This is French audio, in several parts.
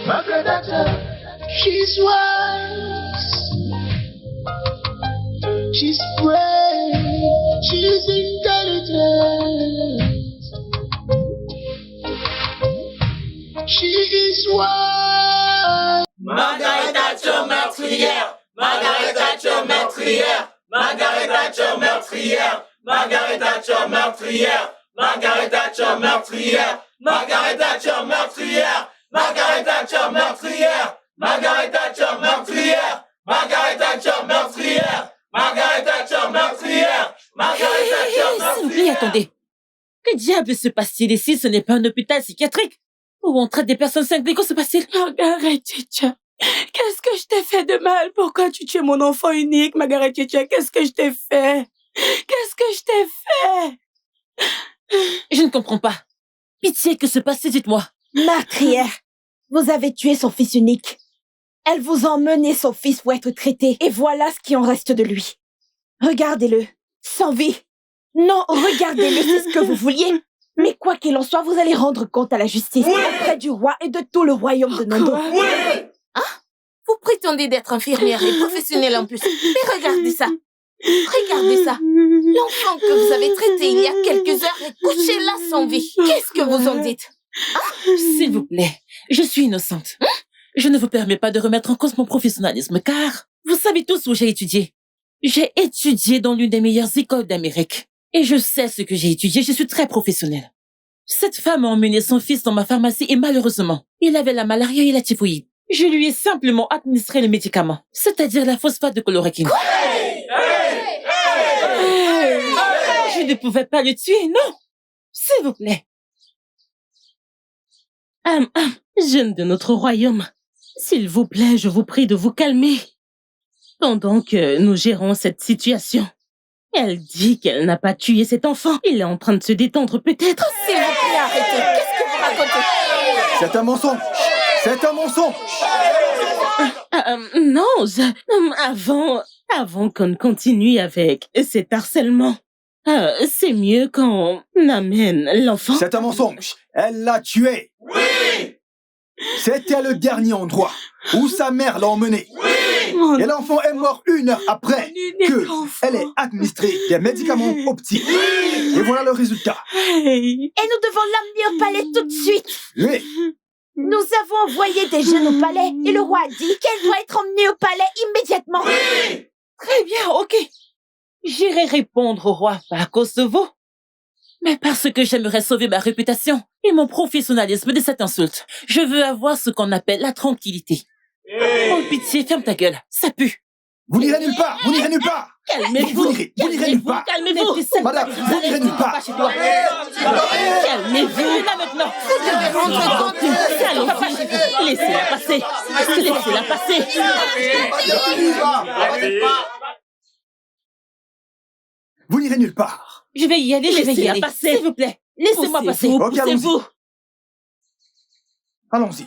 Margaret Thatcher, she's wise, she's brave, she's intelligent. She is wise. Margaret Thatcher meurtrière, Margaret Thatcher meurtrière, Margaret Thatcher meurtrière, Margaret Thatcher meurtrière, Margaret Thatcher meurtrière, Margaret Thatcher meurtrière, Margaret Thatcher meurtrière, Margaret Thatcher meurtrière, Margaret Thatcher meurtrière, Margaret Thatcher meurtrière, Margaret Thatcher meurtrière. S'il vous plaît, attendez. Que diable se passe-t-il ici? Ce n'est pas un hôpital psychiatrique où on traite des personnes cinglées. Que se passe-t-il? Margaret Thatcher, qu'est-ce que je t'ai fait de mal? Pourquoi tu tues mon enfant unique, Margaret Thatcher? Qu'est-ce que je t'ai fait? Qu'est-ce que je t'ai fait? Je ne comprends pas. Pitié, que se passe-t-il? Dites-moi. Meurtrière, vous avez tué son fils unique. Elle vous a emmené son fils pour être traité. Et voilà ce qui en reste de lui. Regardez-le, sans vie. Non, regardez-le, c'est ce que vous vouliez. Mais quoi qu'il en soit, vous allez rendre compte à la justice auprès du roi et de tout le royaume de Nondo. Vous prétendez d'être infirmière et professionnelle en plus. Mais regardez ça. Regardez ça. L'enfant que vous avez traité il y a quelques heures est couché là sans vie. Qu'est-ce que vous en dites? S'il vous plaît, je suis innocente. Je ne vous permets pas de remettre en cause mon professionnalisme, car vous savez tous où j'ai étudié. J'ai étudié dans l'une des meilleures écoles d'Amérique. Et je sais ce que j'ai étudié, je suis très professionnelle. Cette femme a emmené son fils dans ma pharmacie et malheureusement, il avait la malaria et la typhoïde. Je lui ai simplement administré le médicament, c'est-à-dire la phosphate de chloroquine. Je ne pouvais pas le tuer, non. S'il vous plaît. Jeunes de notre royaume, s'il vous plaît, je vous prie de vous calmer. Pendant que nous gérons cette situation, elle dit qu'elle n'a pas tué cet enfant. Il est en train de se détendre peut-être. S'il vous plaît, arrêtez. Qu'est-ce que vous racontez? C'est un mensonge. C'est un mensonge. Non, avant qu'on continue avec cet harcèlement, c'est mieux qu'on amène l'enfant. C'est un mensonge. Elle l'a tué. Oui! C'était le dernier endroit où sa mère l'a emmené. Oui! Et l'enfant est mort 1 heure après qu'elle ait administré des médicaments optiques. Et voilà le résultat. Et nous devons l'emmener au palais tout de suite. Oui. Nous avons envoyé des jeunes au palais et le roi a dit qu'elle doit être emmenée au palais immédiatement. Oui! Très bien, ok. J'irai répondre au roi, pas à cause de vous, mais parce que j'aimerais sauver ma réputation et mon professionnalisme de cette insulte. Je veux avoir ce qu'on appelle la tranquillité. Oh, pitié, ferme ta gueule, ça pue. Vous n'irez nulle part. Vous n'irez nulle part. Calmez-vous. Vous n'irez nulle part. Calmez-vous. Madame, vous n'irez nulle part. Calmez-vous là maintenant. Vous devez rendre compte. Allons-y. Laissez-la passer. Laissez-la passer. Vous n'irez nulle part. Je vais y aller, Laissez-la passer. S'il vous plaît, laissez-moi passer. Ok, allons-y. Poussez-vous. Allons-y.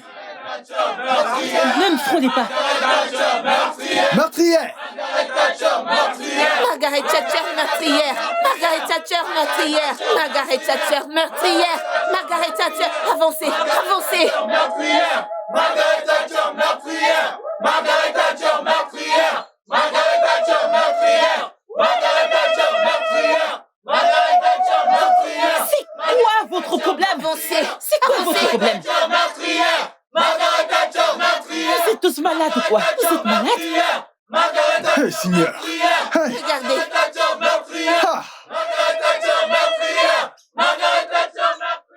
Ne me frôlez pas. Meurtrière. Margaret Thatcher meurtrière. Margaret Thatcher meurtrière. Margaret Thatcher meurtrière. Margaret Thatcher, avancez, avancez. Meurtrière! Margaret Thatcher meurtrière! Margaret Thatcher meurtrière! Margaret Thatcher meurtrière! Margaret Thatcher meurtrière! Margaret Thatcher meurtrière! C'est quoi votre problème? Avancez. C'est quoi votre problème? Thatcher meurtrière! Margaret Thatcher meurtrière! Vous êtes tous malades ou quoi? Vous êtes malades? Margaret Thatcher Hey, Seigneur. meurtrière! Hey. Regardez. Thatcher meurtrière! Ah. Margaret Thatcher meurtrière! Margaret Thatcher meurtrière!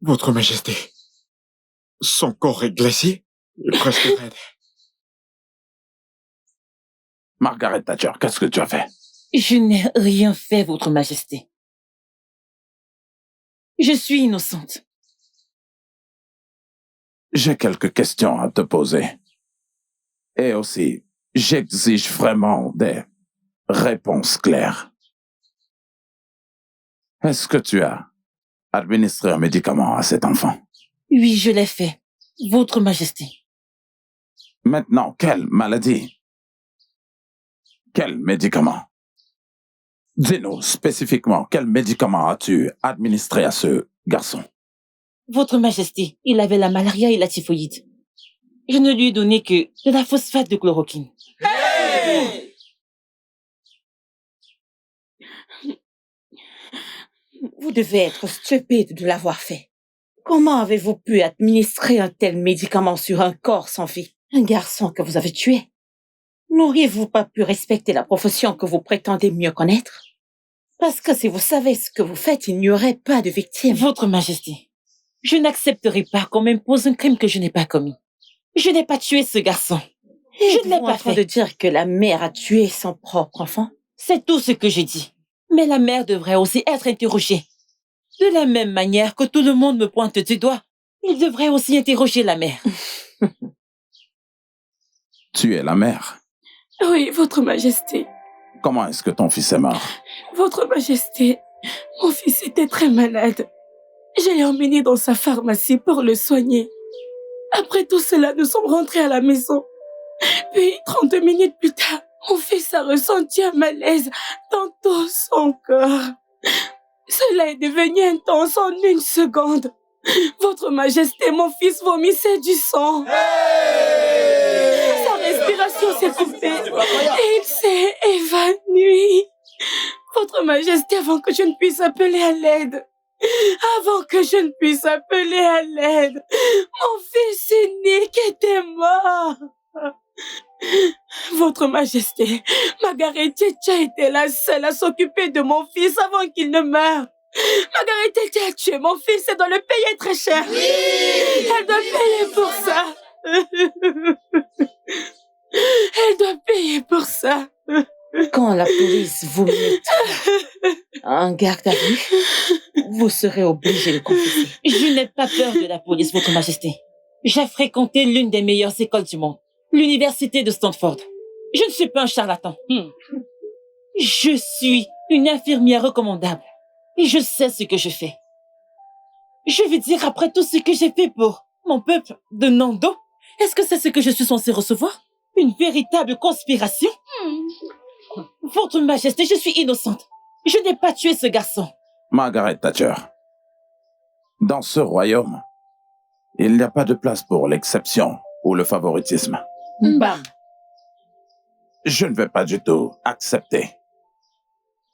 Votre Majesté, son corps est glacé et presque raide. Margaret Thatcher, qu'est-ce que tu as fait? Je n'ai rien fait, Votre Majesté. Je suis innocente. J'ai quelques questions à te poser. Et aussi, j'exige vraiment des réponses claires. Est-ce que tu as administré un médicament à cet enfant? Oui, je l'ai fait, Votre Majesté. Maintenant, quelle maladie? Quel médicament? Dis-nous spécifiquement, quel médicament as-tu administré à ce garçon? Votre Majesté, il avait la malaria et la typhoïde. Je ne lui ai donné que de la phosphate de chloroquine. Hey! Vous devez être stupide de l'avoir fait. Comment avez-vous pu administrer un tel médicament sur un corps sans vie? Un garçon que vous avez tué? N'auriez-vous pas pu respecter la profession que vous prétendez mieux connaître? Parce que si vous savez ce que vous faites, il n'y aurait pas de victime. Votre Majesté, je n'accepterai pas qu'on m'impose un crime que je n'ai pas commis. Je n'ai pas tué ce garçon. Je ne l'ai pas fait. De dire que la mère a tué son propre enfant? C'est tout ce que j'ai dit. Mais la mère devrait aussi être interrogée. De la même manière que tout le monde me pointe du doigt, il devrait aussi interroger la mère. Tu es la mère. Oui, Votre Majesté. Comment est-ce que ton fils est mort? Votre Majesté, mon fils était très malade. Je l'ai emmené dans sa pharmacie pour le soigner. Après tout cela, nous sommes rentrés à la maison. Puis, 30 minutes plus tard, mon fils a ressenti un malaise dans tout son corps. Cela est devenu intense en 1 seconde. Votre Majesté, mon fils vomissait du sang. Sa respiration s'est coupée et il s'est évanoui. Votre Majesté, avant que je ne puisse appeler à l'aide. Avant que je ne puisse appeler à l'aide, mon fils unique était mort. Votre Majesté, Margaret Thatcher était la seule à s'occuper de mon fils avant qu'il ne meure. Margaret Thatcher a tué mon fils et doit le payer très cher. Oui! Elle doit payer pour ça. Elle doit payer pour ça. Quand la police vous mettra en garde à vue, vous serez obligé de confesser. Je n'ai pas peur de la police, Votre Majesté. J'ai fréquenté l'une des meilleures écoles du monde, l'université de Stanford. Je ne suis pas un charlatan. Je suis une infirmière recommandable et je sais ce que je fais. Je veux dire, après tout ce que j'ai fait pour mon peuple de Nando, est-ce que c'est ce que je suis censée recevoir? Une véritable conspiration? Votre Majesté, je suis innocente. Je n'ai pas tué ce garçon. Margaret Thatcher, dans ce royaume, il n'y a pas de place pour l'exception ou le favoritisme. Bam. Je ne vais pas du tout accepter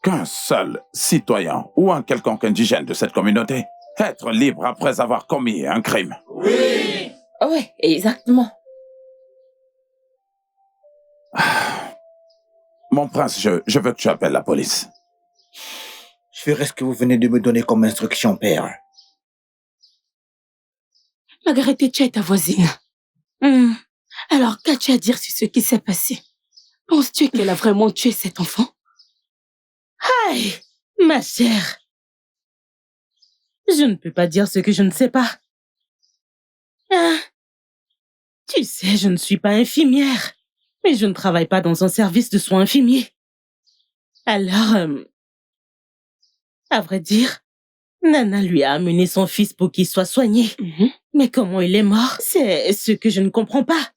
qu'un seul citoyen ou un quelconque indigène de cette communauté être libre après avoir commis un crime. Oui, exactement. Mon prince, je veux que tu appelles la police. Je ferai ce que vous venez de me donner comme instruction, père. Margaret Thatcher est ta voisine. Alors, qu'as-tu à dire sur ce qui s'est passé? Penses-tu qu'elle a vraiment tué cet enfant? Aïe, ma chère. Je ne peux pas dire ce que je ne sais pas. Tu sais, je ne suis pas infirmière, mais je ne travaille pas dans un service de soins infirmiers. Alors, à vrai dire, Nana lui a amené son fils pour qu'il soit soigné. Mais comment il est mort, c'est ce que je ne comprends pas.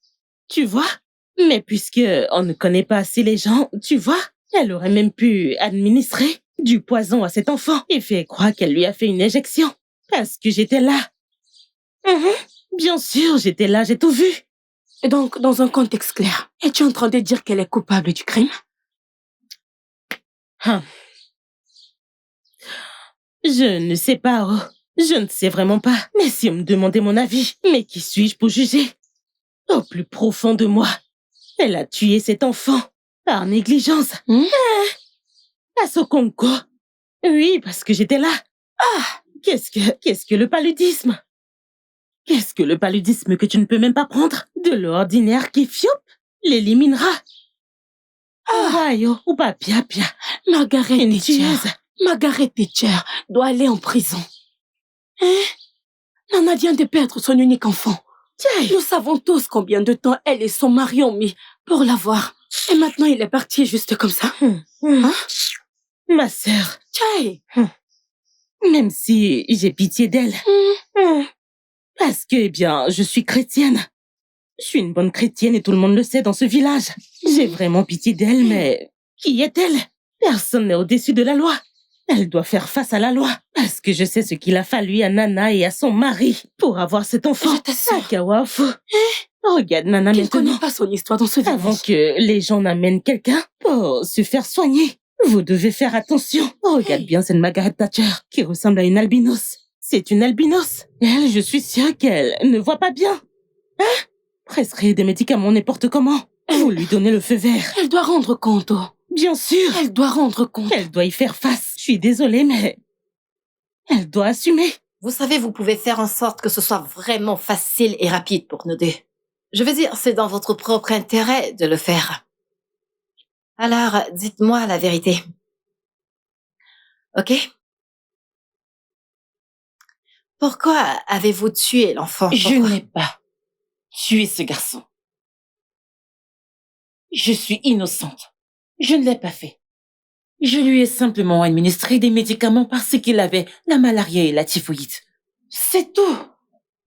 Tu vois? Mais puisque on ne connaît pas assez les gens, tu vois, elle aurait même pu administrer du poison à cet enfant et faire croire qu'elle lui a fait une injection. Parce que j'étais là. Bien sûr, j'étais là, j'ai tout vu. Donc, dans un contexte clair, es-tu en train de dire qu'elle est coupable du crime? Je ne sais pas, oh. Je ne sais vraiment pas. Mais si on me demandait mon avis, mais qui suis-je pour juger? Au plus profond de moi, elle a tué cet enfant par négligence. À Sokonko. Oui, parce que j'étais là. Qu'est-ce que le paludisme? Qu'est-ce que le paludisme que tu ne peux même pas prendre? De l'ordinaire qui fioup l'éliminera. Rayo ou pas pia. Margaret Une Thatcher. tueuse. Margaret Thatcher doit aller en prison. Hein? Nana vient de perdre son unique enfant. Nous savons tous combien de temps elle et son mari ont mis pour l'avoir. Et maintenant, il est parti juste comme ça. Hein? Ma sœur, Tchai! même si j'ai pitié d'elle, parce que, eh bien, je suis chrétienne. Je suis une bonne chrétienne et tout le monde le sait dans ce village. J'ai vraiment pitié d'elle, mais qui est-elle? Personne n'est au-dessus de la loi. Elle doit faire face à la loi, parce que je sais ce qu'il a fallu à Nana et à son mari pour avoir cet enfant. Je t'assure. Kawafu. Regarde Nana Tu ne connais maintenant. pas son histoire dans ce village. Avant que les gens n'amènent quelqu'un pour se faire soigner, vous devez faire attention. Regarde bien cette Margaret Thatcher qui ressemble à une albinos. C'est une albinos. Elle, je suis sûre qu'elle ne voit pas bien. Hein? Prescrire des médicaments n'importe comment. Vous lui donnez le feu vert. Elle doit rendre compte. Bien sûr. Elle doit rendre compte. Elle doit y faire face. Je suis désolée, mais elle doit assumer. Vous savez, vous pouvez faire en sorte que ce soit vraiment facile et rapide pour nous deux. Je veux dire, c'est dans votre propre intérêt de le faire. Alors, dites-moi la vérité. Ok? Pourquoi avez-vous tué l'enfant? Je Pourquoi? n'ai pas tué ce garçon. Je suis innocente. Je ne l'ai pas fait. Je lui ai simplement administré des médicaments parce qu'il avait la malaria et la typhoïde. C'est tout.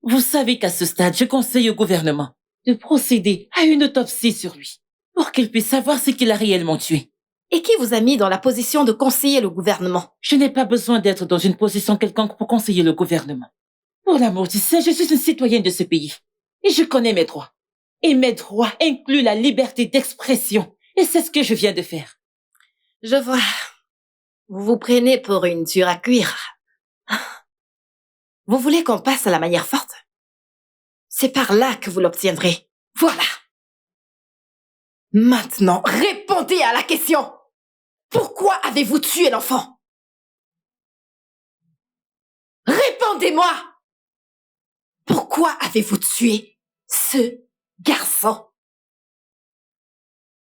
Vous savez qu'à ce stade, je conseille au gouvernement de procéder à une autopsie sur lui pour qu'il puisse savoir ce qu'il a réellement tué. Et qui vous a mis dans la position de conseiller le gouvernement? Je n'ai pas besoin d'être dans une position quelconque pour conseiller le gouvernement. Pour l'amour du ciel, je suis une citoyenne de ce pays. Et je connais mes droits. Et mes droits incluent la liberté d'expression. Et c'est ce que je viens de faire. Je vois. Vous vous prenez pour une dure à cuire. Vous voulez qu'on passe à la manière forte? C'est par là que vous l'obtiendrez. Voilà. Maintenant, répondez à la question. Pourquoi avez-vous tué l'enfant? Répondez-moi. Pourquoi avez-vous tué ce garçon?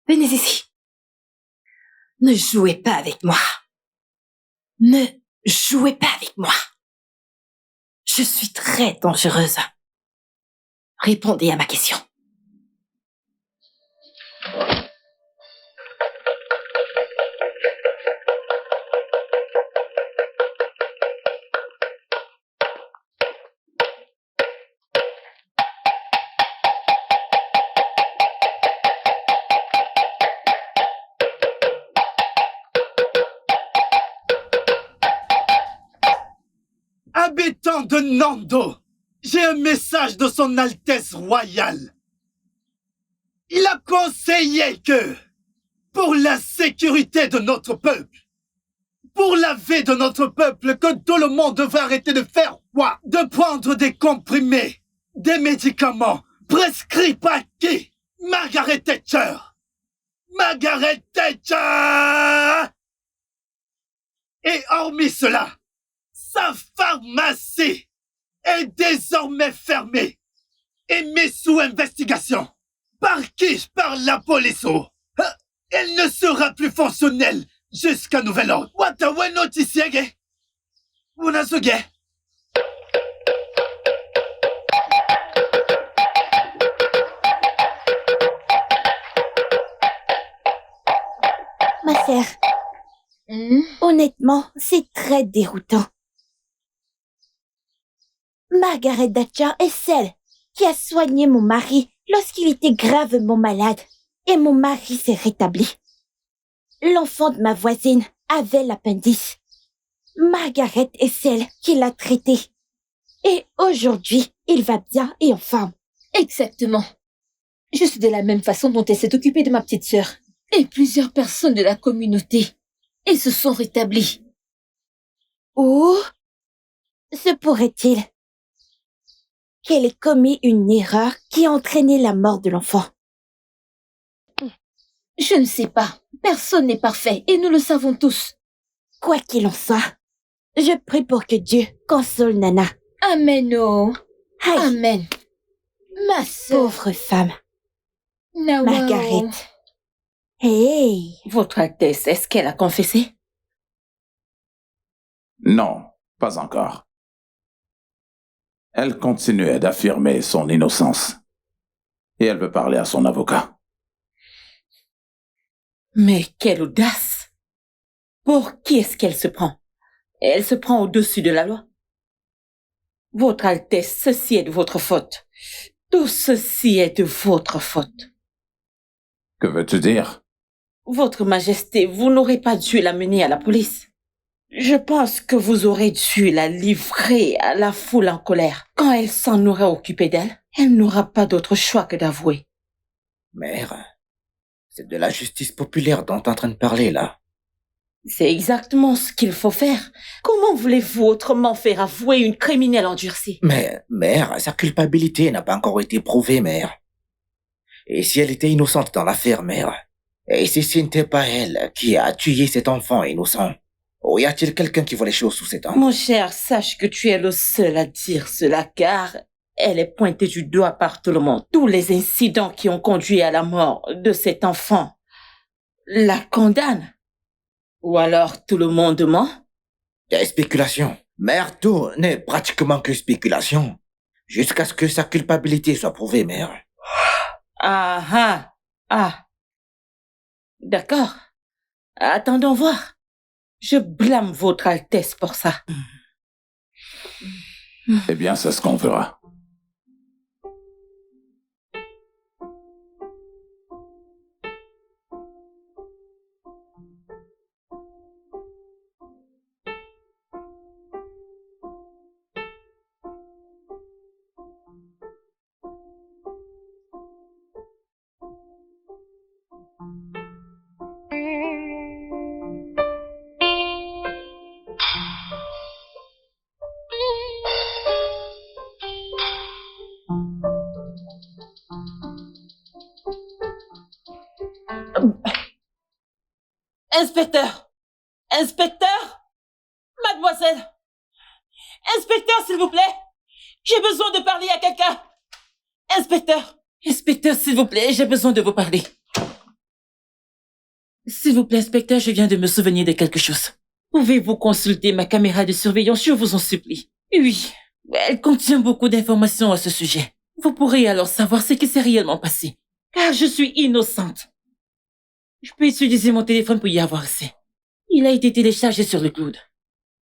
Venez ici. Ne jouez pas avec moi. Ne jouez pas avec moi. Je suis très dangereuse. Répondez à ma question. Habitants de Nando, j'ai un message de son Altesse Royale. Il a conseillé que, pour la sécurité de notre peuple, pour la vie de notre peuple, que tout le monde devrait arrêter de faire quoi? De prendre des comprimés, des médicaments prescrits par qui? Margaret Thatcher. Margaret Thatcher! Et hormis cela, sa pharmacie est désormais fermée et mise sous investigation. Par qui? Par la police. Elle ne sera plus fonctionnelle jusqu'à nouvel ordre. Watawe notisiege. Unasuge. Ma sœur, honnêtement, c'est très déroutant. Margaret Thatcher est celle qui a soigné mon mari lorsqu'il était gravement malade et mon mari s'est rétabli. L'enfant de ma voisine avait l'appendice. Margaret est celle qui l'a traité. Et aujourd'hui, il va bien et en forme. Exactement. Je suis de la même façon dont elle s'est occupée de ma petite sœur. Et plusieurs personnes de la communauté. Et se sont rétablies. Ou se pourrait-il qu'elle ait commis une erreur qui a entraîné la mort de l'enfant? Je ne sais pas. Personne n'est parfait et nous le savons tous. Quoi qu'il en soit, Je prie pour que Dieu console Nana. Amen, oh. Aïe. Amen. Ma sœur. Pauvre femme. Nawao. Margaret. Hey. Votre Altesse, est-ce qu'elle a confessé? Non, pas encore. Elle continuait d'affirmer son innocence. Et elle veut parler à son avocat. Mais quelle audace! Pour qui est-ce qu'elle se prend? Elle se prend au-dessus de la loi. Votre Altesse, ceci est de votre faute. Tout ceci est de votre faute. Que veux-tu dire? Votre Majesté, vous n'aurez pas dû la mener à la police. Je pense que vous aurez dû la livrer à la foule en colère. Quand elle s'en aura occupé d'elle, elle n'aura pas d'autre choix que d'avouer. Mère, c'est de la justice populaire dont tu es en train de parler, là. C'est exactement ce qu'il faut faire. Comment voulez-vous autrement faire avouer une criminelle endurcie? Mais, mère, sa culpabilité n'a pas encore été prouvée, mère. Et si elle était innocente dans l'affaire, mère? Et si ce n'était pas elle qui a tué cet enfant innocent? Ou y a-t-il quelqu'un qui voit les choses sous ses dents? Mon cher, sache que tu es le seul à dire cela, car elle est pointée du doigt par tout le monde. Tous les incidents qui ont conduit à la mort de cet enfant la condamnent. Ou alors tout le monde ment? Des spéculations. Mère, tout n'est pratiquement que spéculation. Jusqu'à ce que sa culpabilité soit prouvée, mère. Ah. D'accord. Attendons voir. Je blâme votre Altesse pour ça. Eh bien, c'est ce qu'on fera. Inspecteur! Mademoiselle! Inspecteur, s'il vous plaît! J'ai besoin de parler à quelqu'un! Inspecteur, s'il vous plaît, j'ai besoin de vous parler. S'il vous plaît, inspecteur, je viens de me souvenir de quelque chose. Pouvez-vous consulter ma caméra de surveillance, je vous en supplie? Oui, elle contient beaucoup d'informations à ce sujet. Vous pourrez alors savoir ce qui s'est réellement passé. Car je suis innocente. Je peux utiliser mon téléphone pour y avoir accès. Il a été téléchargé sur le cloud.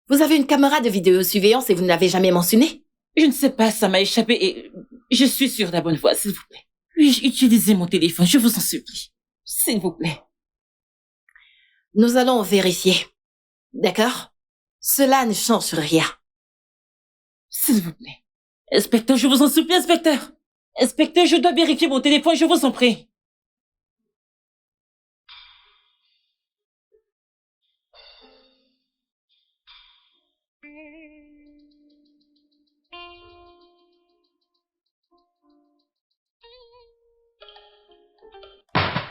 Vous avez une caméra de vidéosurveillance et vous ne l'avez jamais mentionné? Je ne sais pas, ça m'a échappé et je suis sur la bonne voie, s'il vous plaît. Puis-je utiliser mon téléphone, je vous en supplie. S'il vous plaît. Nous allons vérifier. D'accord? Cela ne change rien. S'il vous plaît. Inspecteur, je vous en supplie, inspecteur. Inspecteur, je dois vérifier mon téléphone, je vous en prie.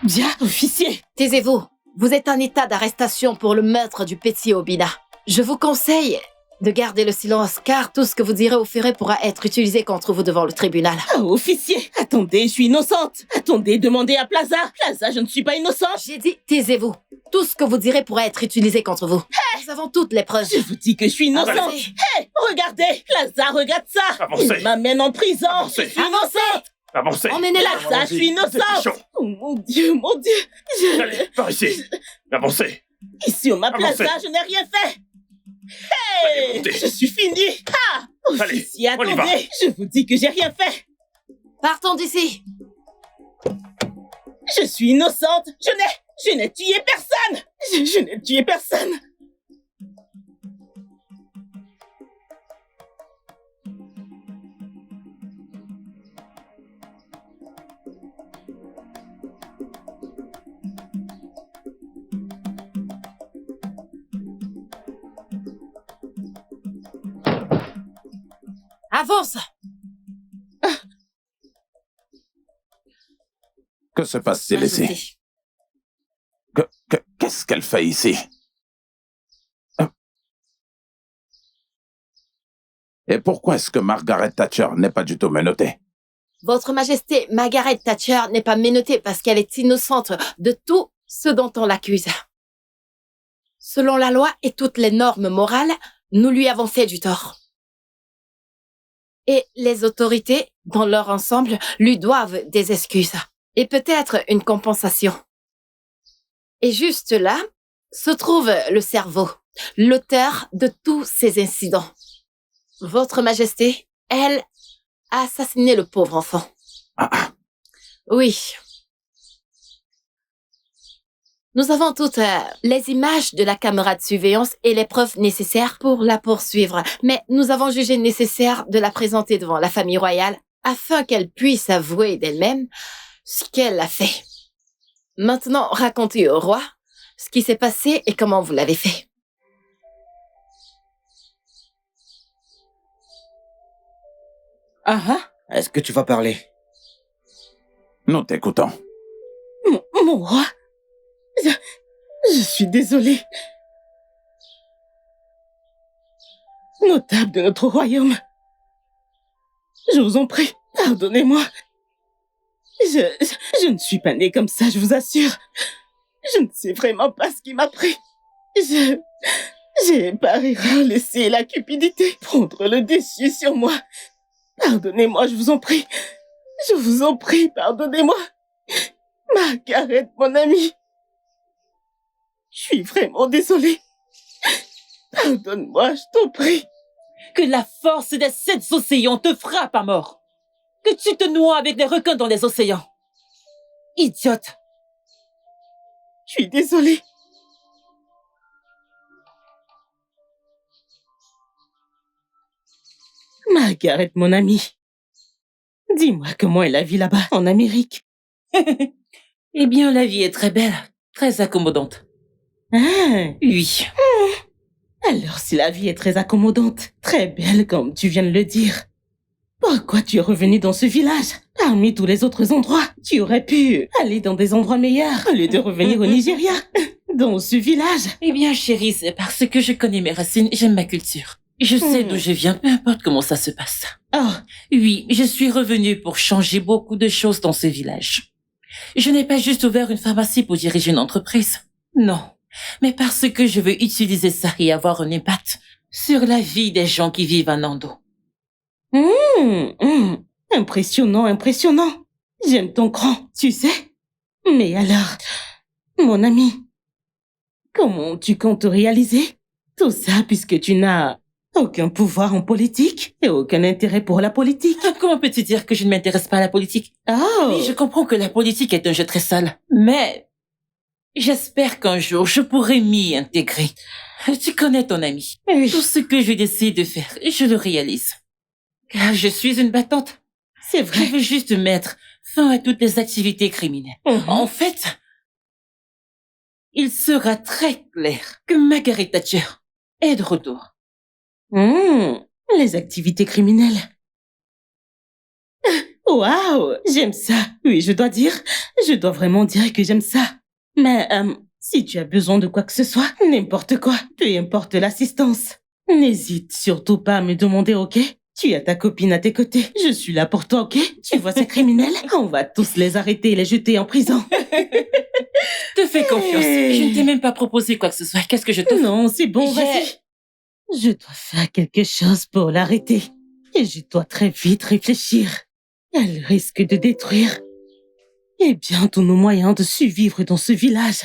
Bien, officier. Taisez-vous. Vous êtes en état d'arrestation pour le meurtre du petit Obina. Je vous conseille de garder le silence, car tout ce que vous direz ou ferez pourra être utilisé contre vous devant le tribunal. Oh, officier, attendez, je suis innocente. Attendez, demandez à Plaza. Plaza, je ne suis pas innocente. J'ai dit, taisez-vous. Tout ce que vous direz pourra être utilisé contre vous. Hey, nous avons toutes les preuves. Je vous dis que je suis innocente. Avancez. Hey, regardez, Plaza, regarde ça. Avancez. Il m'amène en prison. Avancez. Je suis innocente. Avancez. Emmenez-la. Plaza, je suis innocente. Oh mon Dieu, mon Dieu. Allez, par ici. Avancez. Ici, on m'a Avancez. Plaza, je n'ai rien fait. Hey, Allez, montez. je suis finie. Ah, Allez, officier, on y va. attendez, je vous dis que j'ai rien fait. Partons d'ici. Je suis innocente. Je n'ai tué personne. Je n'ai tué personne. Avance. Que se passe-t-il ici? Qu'est-ce qu'elle fait ici? Et pourquoi est-ce que Margaret Thatcher n'est pas du tout menottée? Votre Majesté, Margaret Thatcher n'est pas menottée parce qu'elle est innocente de tout ce dont on l'accuse. Selon la loi et toutes les normes morales, nous lui avons fait du tort. Et les autorités, dans leur ensemble, lui doivent des excuses et peut-être une compensation. Et juste là se trouve le cerveau, l'auteur de tous ces incidents. Votre Majesté, elle a assassiné le pauvre enfant. Oui. Nous avons toutes les images de la caméra de surveillance et les preuves nécessaires pour la poursuivre, mais nous avons jugé nécessaire de la présenter devant la famille royale afin qu'elle puisse avouer d'elle-même ce qu'elle a fait. Maintenant, racontez au roi ce qui s'est passé et comment vous l'avez fait. Est-ce que tu vas parler? Nous t'écoutons. Mon roi, je suis désolée. Notable de notre royaume, je vous en prie, pardonnez-moi. Je ne suis pas née comme ça, je vous assure. Je ne sais vraiment pas ce qui m'a pris. J'ai par erreur laissé la cupidité prendre le dessus sur moi. Pardonnez-moi, je vous en prie. Je vous en prie, pardonnez-moi. Margaret, mon amie. Je suis vraiment désolée. Pardonne-moi, je t'en prie. Que la force des 7 océans te frappe à mort. Que tu te noies avec les requins dans les océans. Idiote. Je suis désolée. Margaret, mon amie. Dis-moi comment est la vie là-bas, en Amérique. Eh bien, la vie est très belle, très accommodante. Ah, oui. Alors, si la vie est très accommodante, très belle comme tu viens de le dire, pourquoi tu es revenu dans ce village? Parmi tous les autres endroits, tu aurais pu aller dans des endroits meilleurs au lieu de revenir au Nigeria, dans ce village. Eh bien, chérie, c'est parce que je connais mes racines, j'aime ma culture. Je sais d'où je viens, peu importe comment ça se passe. Oh, oui, je suis revenue pour changer beaucoup de choses dans ce village. Je n'ai pas juste ouvert une pharmacie pour diriger une entreprise. Non, mais parce que je veux utiliser ça et avoir un impact sur la vie des gens qui vivent à Nando. Impressionnant, impressionnant. J'aime ton cran, tu sais. Mais alors, mon ami, comment tu comptes réaliser tout ça puisque tu n'as aucun pouvoir en politique et aucun intérêt pour la politique? Comment peux-tu dire que je ne m'intéresse pas à la politique? Oh. Oui, je comprends que la politique est un jeu très sale, mais j'espère qu'un jour je pourrai m'y intégrer. Tu connais ton ami. Oui. Tout ce que je décide de faire, je le réalise. Car je suis une battante. C'est vrai. Je veux juste mettre fin à toutes les activités criminelles. En fait, il sera très clair que Margaret Thatcher est de retour. Les activités criminelles. Waouh, j'aime ça. Oui, je dois vraiment dire que j'aime ça. Mais si tu as besoin de quoi que ce soit, n'importe quoi, peu importe l'assistance, n'hésite surtout pas à me demander, ok? Tu as ta copine à tes côtés. Je suis là pour toi, ok? Tu vois ces criminels? On va tous les arrêter et les jeter en prison. Te fais confiance. Je ne t'ai même pas proposé quoi que ce soit. Qu'est-ce que je te fais? Non, c'est bon, vas-y. Je dois faire quelque chose pour l'arrêter. Et je dois très vite réfléchir. Elle risque de détruire tous nos moyens de survivre dans ce village.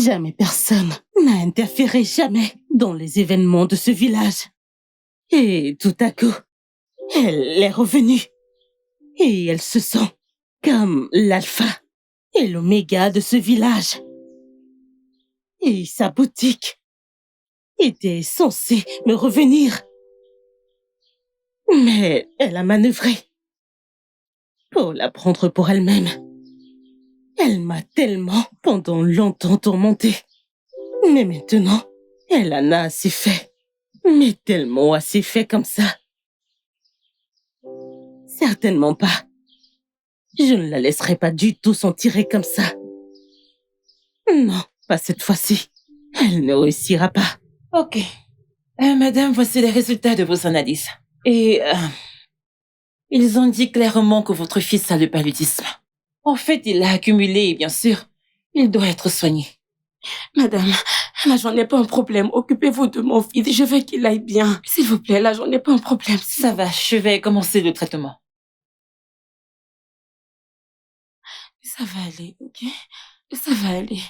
Jamais personne n'a interféré jamais dans les événements de ce village. Et tout à coup, elle est revenue. Et elle se sent comme l'alpha et l'oméga de ce village. Et sa boutique était censée me revenir. Mais elle a manœuvré pour la prendre pour elle-même. Elle m'a tellement, pendant longtemps tourmentée. Mais maintenant, elle en a assez fait. Mais tellement assez fait comme ça. Certainement pas. Je ne la laisserai pas du tout s'en tirer comme ça. Non, pas cette fois-ci. Elle ne réussira pas. Ok. Madame, voici les résultats de vos analyses. Et ils ont dit clairement que votre fils a le paludisme. En fait, il l'a accumulé et bien sûr, il doit être soigné. Madame, là, j'en ai pas un problème. Occupez-vous de mon fils. Je veux qu'il aille bien. S'il vous plaît, là, j'en ai pas un problème. Ça va, je vais commencer le traitement. Ça va aller, ok? Ça va aller.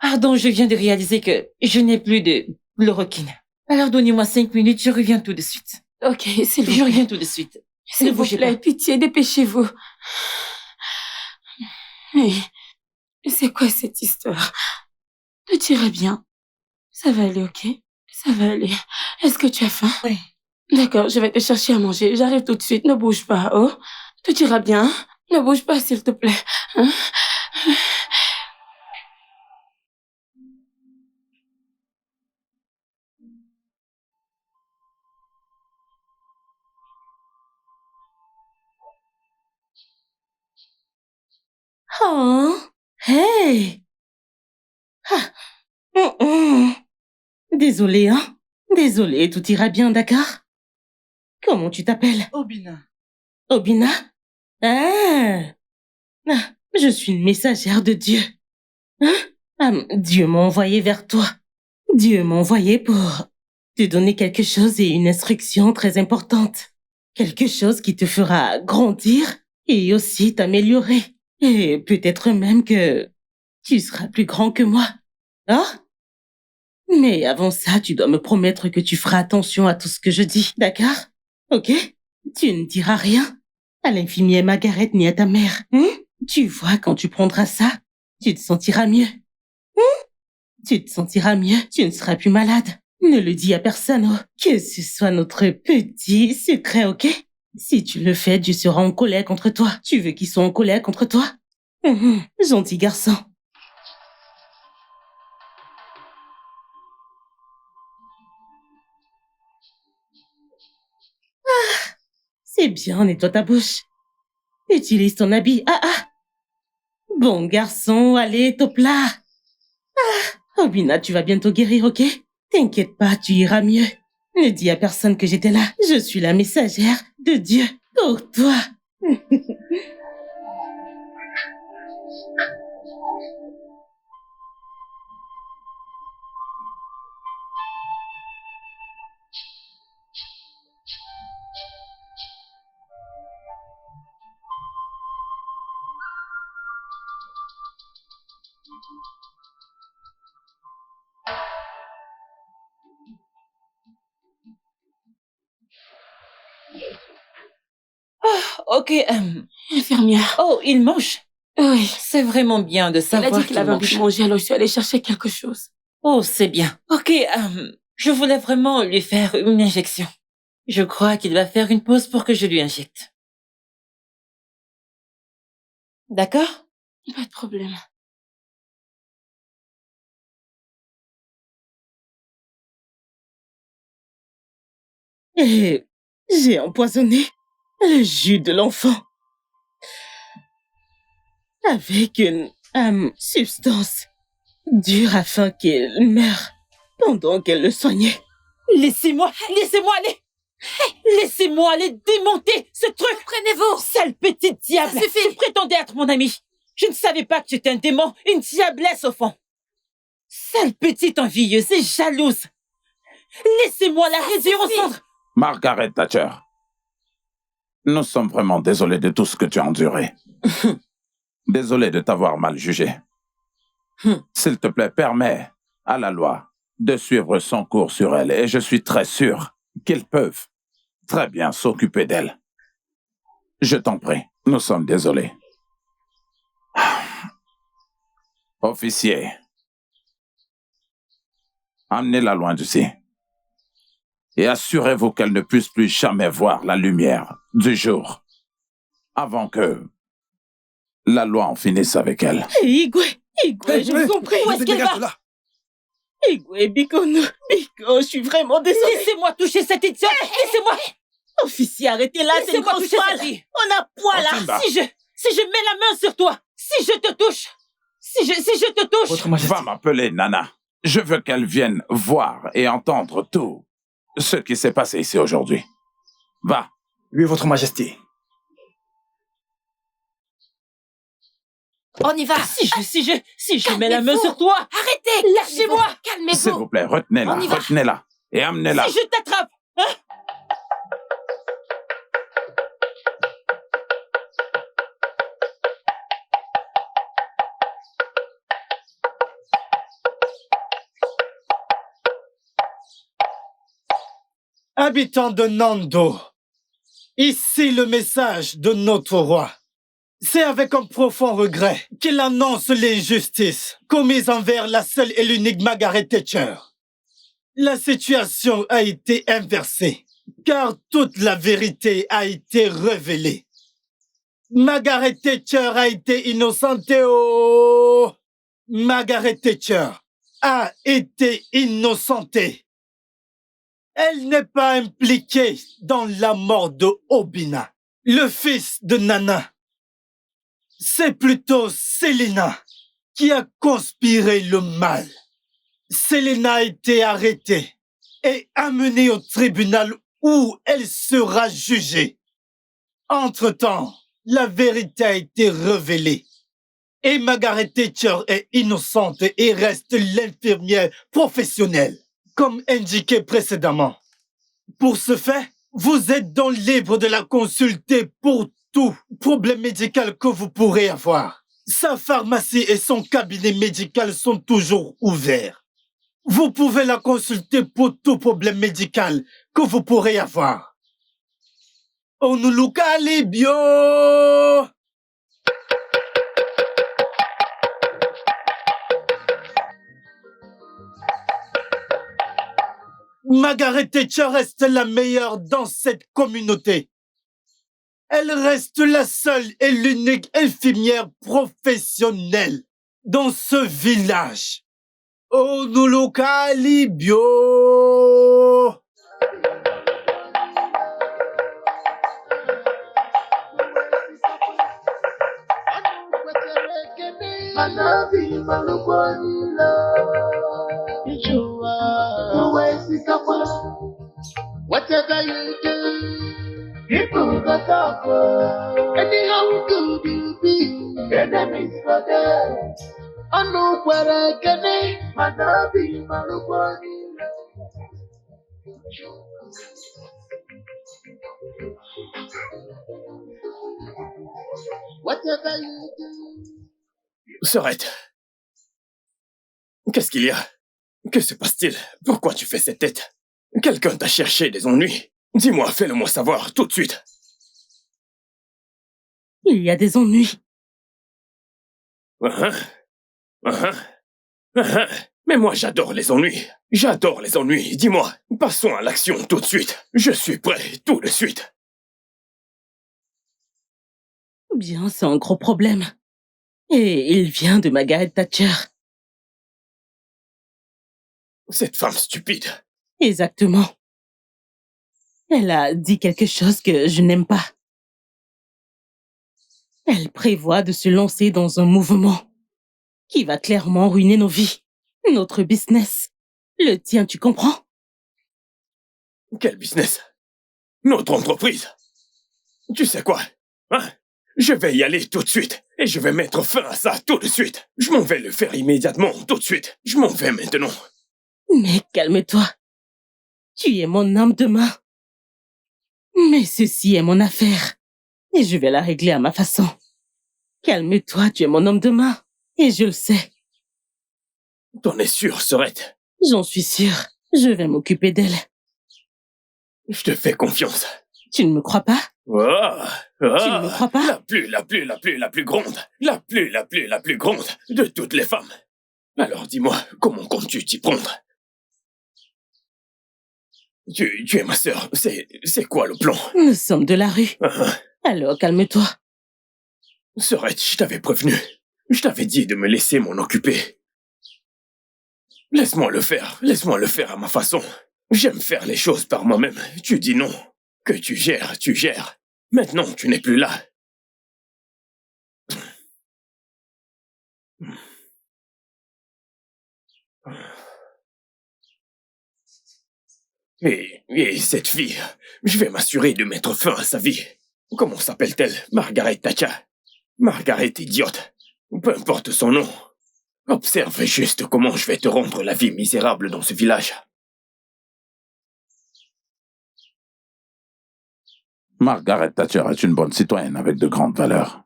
Pardon, je viens de réaliser que je n'ai plus de chloroquine. Alors donnez-moi 5 minutes, je reviens tout de suite. Ok, s'il vous plaît. Je reviens tout de suite. S'il vous plaît, pitié, dépêchez-vous. Mais c'est quoi cette histoire? Tout ira bien. Ça va aller, ok? Ça va aller. Est-ce que tu as faim? Oui. D'accord, je vais te chercher à manger. J'arrive tout de suite. Ne bouge pas, oh? Tout ira bien. Ne bouge pas, s'il te plaît. Hein? Oh, hey! Désolée, hein? Désolée, tout ira bien, d'accord? Comment tu t'appelles? Obina. Obina? Ah! Je suis une messagère de Dieu. Hein? Dieu m'a envoyé vers toi. Dieu m'a envoyé pour te donner quelque chose et une instruction très importante. Quelque chose qui te fera grandir et aussi t'améliorer. Et peut-être même que tu seras plus grand que moi. Hein? Mais avant ça, tu dois me promettre que tu feras attention à tout ce que je dis, d'accord? Ok? Tu ne diras rien à l'infirmière Margaret ni à ta mère. Tu vois, quand tu prendras ça, tu te sentiras mieux. Tu te sentiras mieux, tu ne seras plus malade. Ne le dis à personne, oh. Que ce soit notre petit secret, ok? Si tu le fais, Dieu sera en colère contre toi. Tu veux qu'ils soient en colère contre toi? Gentil garçon. C'est bien, nettoie ta bouche. Utilise ton habit. Bon garçon, allez, top là. Obina, tu vas bientôt guérir, ok? T'inquiète pas, tu iras mieux. Ne dis à personne que j'étais là. Je suis la messagère de Dieu pour toi. Ok, infirmière. Oh, il mange? Oui. C'est vraiment bien de savoir qu'il a dit qu'il avait envie de manger, alors je suis allée chercher quelque chose. Oh, c'est bien. Ok, je voulais vraiment lui faire une injection. Je crois qu'il va faire une pause pour que je lui injecte. D'accord? Pas de problème. Et j'ai empoisonné le jus de l'enfant avec une substance dure afin qu'elle meure pendant qu'elle le soignait. Laissez-moi aller. Laissez-moi aller démonter ce truc. Prenez-vous. Sale petite diable. Ça suffit. Tu prétendais être mon ami. Je ne savais pas que tu étais un démon, une diablesse au fond. Sale petite envieuse et jalouse. Laissez-moi la réduire au centre. Margaret Thatcher, nous sommes vraiment désolés de tout ce que tu as enduré. Désolés de t'avoir mal jugé. S'il te plaît, permets à la loi de suivre son cours sur elle et je suis très sûr qu'ils peuvent très bien s'occuper d'elle. Je t'en prie, nous sommes désolés. Officier, emmenez-la loin d'ici. Et assurez-vous qu'elle ne puisse plus jamais voir la lumière du jour. avant que la loi en finisse avec elle. Igwe, je vous en prie. Où est-ce qu'elle va? Igwe, Biko, je suis vraiment désolée. Laissez-moi toucher cette petite sœur. Laissez-moi. Officier, arrêtez-là, c'est une grosse balle. On a poil là. Si je mets la main sur toi, si je te touche, si je te touche. Votre Majesté. Va m'appeler Nana. Je veux qu'elle vienne voir et entendre tout ce qui s'est passé ici aujourd'hui. Va. Oui, Votre Majesté. On y va. Si je mets la main sur toi. Arrêtez. Lâchez-moi. Calmez-vous. S'il vous plaît, retenez-la et amenez-la. Si je t'attrape. Hein? Habitants de Nando, ici le message de notre roi. C'est avec un profond regret qu'il annonce l'injustice commise envers la seule et l'unique Margaret Thatcher. La situation a été inversée, car toute la vérité a été révélée. Margaret Thatcher a été innocentée. Oh! Margaret Thatcher a été innocentée. Elle n'est pas impliquée dans la mort de Obina, le fils de Nana. C'est plutôt Selena qui a conspiré le mal. Selena a été arrêtée et amenée au tribunal où elle sera jugée. Entre-temps, la vérité a été révélée. Et Margaret Thatcher est innocente et reste l'infirmière professionnelle, comme indiqué précédemment. Pour ce fait, vous êtes donc libre de la consulter pour tout problème médical que vous pourrez avoir. Sa pharmacie et son cabinet médical sont toujours ouverts. Vous pouvez la consulter pour tout problème médical que vous pourrez avoir. Onulukali bio! Margaret Thatcher reste la meilleure dans cette communauté. Elle reste la seule et l'unique infirmière professionnelle dans ce village. Onulukali bio! Whatever you do, people go suffer. Anyhow good you be, enemies for them. I know where I can be, Manabi Malubani. Whatever you do. Sorette, qu'est-ce qu'il y a? Que se passe-t-il? Pourquoi tu fais cette tête? Quelqu'un t'a cherché des ennuis? Dis-moi, fais-le-moi savoir tout de suite. Il y a des ennuis. Mais moi j'adore les ennuis. J'adore les ennuis. Dis-moi, passons à l'action tout de suite. Je suis prêt tout de suite. Bien, c'est un gros problème. Et il vient de Margaret Thatcher. Cette femme stupide. Exactement. Elle a dit quelque chose que je n'aime pas. Elle prévoit de se lancer dans un mouvement qui va clairement ruiner nos vies, notre business. Le tien, tu comprends? Quel business? Notre entreprise. Tu sais quoi? Je vais y aller tout de suite et je vais mettre fin à ça tout de suite. Je m'en vais le faire immédiatement, tout de suite. Je m'en vais maintenant. Mais calme-toi. Tu es mon homme de main. Mais ceci est mon affaire. Et je vais la régler à ma façon. Calme-toi, tu es mon homme de main. Et je le sais. T'en es sûr, Sorette? J'en suis sûr. Je vais m'occuper d'elle. Je te fais confiance. Tu ne me crois pas? Tu ne me crois pas? La plus grande. La plus grande de toutes les femmes. Alors dis-moi, comment comptes-tu t'y prendre? Tu es ma sœur. C'est quoi le plan? Nous sommes de la rue. Alors calme-toi. Sorette, je t'avais prévenu. Je t'avais dit de me laisser m'en occuper. Laisse-moi le faire à ma façon. J'aime faire les choses par moi-même. Tu dis non. Que tu gères, tu gères. Maintenant, tu n'es plus là. Et cette fille, je vais m'assurer de mettre fin à sa vie. Comment s'appelle-t-elle? Margaret Thatcher. Margaret idiote. Peu importe son nom. Observe juste comment je vais te rendre la vie misérable dans ce village. Margaret Thatcher est une bonne citoyenne avec de grandes valeurs.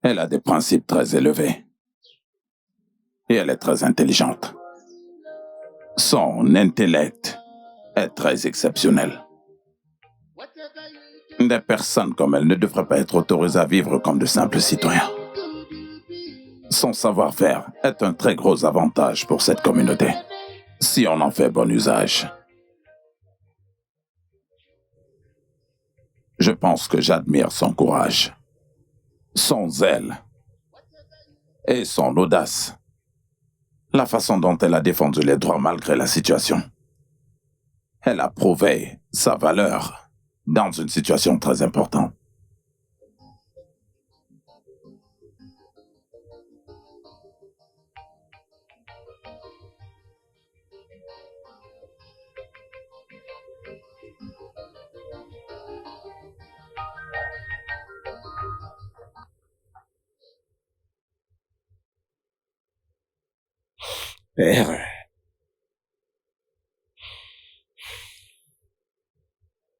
Elle a des principes très élevés. Et elle est très intelligente. Son intellect est très exceptionnel. Des personnes comme elle ne devraient pas être autorisées à vivre comme de simples citoyens. Son savoir-faire est un très gros avantage pour cette communauté, si on en fait bon usage. Je pense que j'admire son courage, son zèle et son audace. La façon dont elle a défendu les droits malgré la situation. Elle a prouvé sa valeur dans une situation très importante. Père.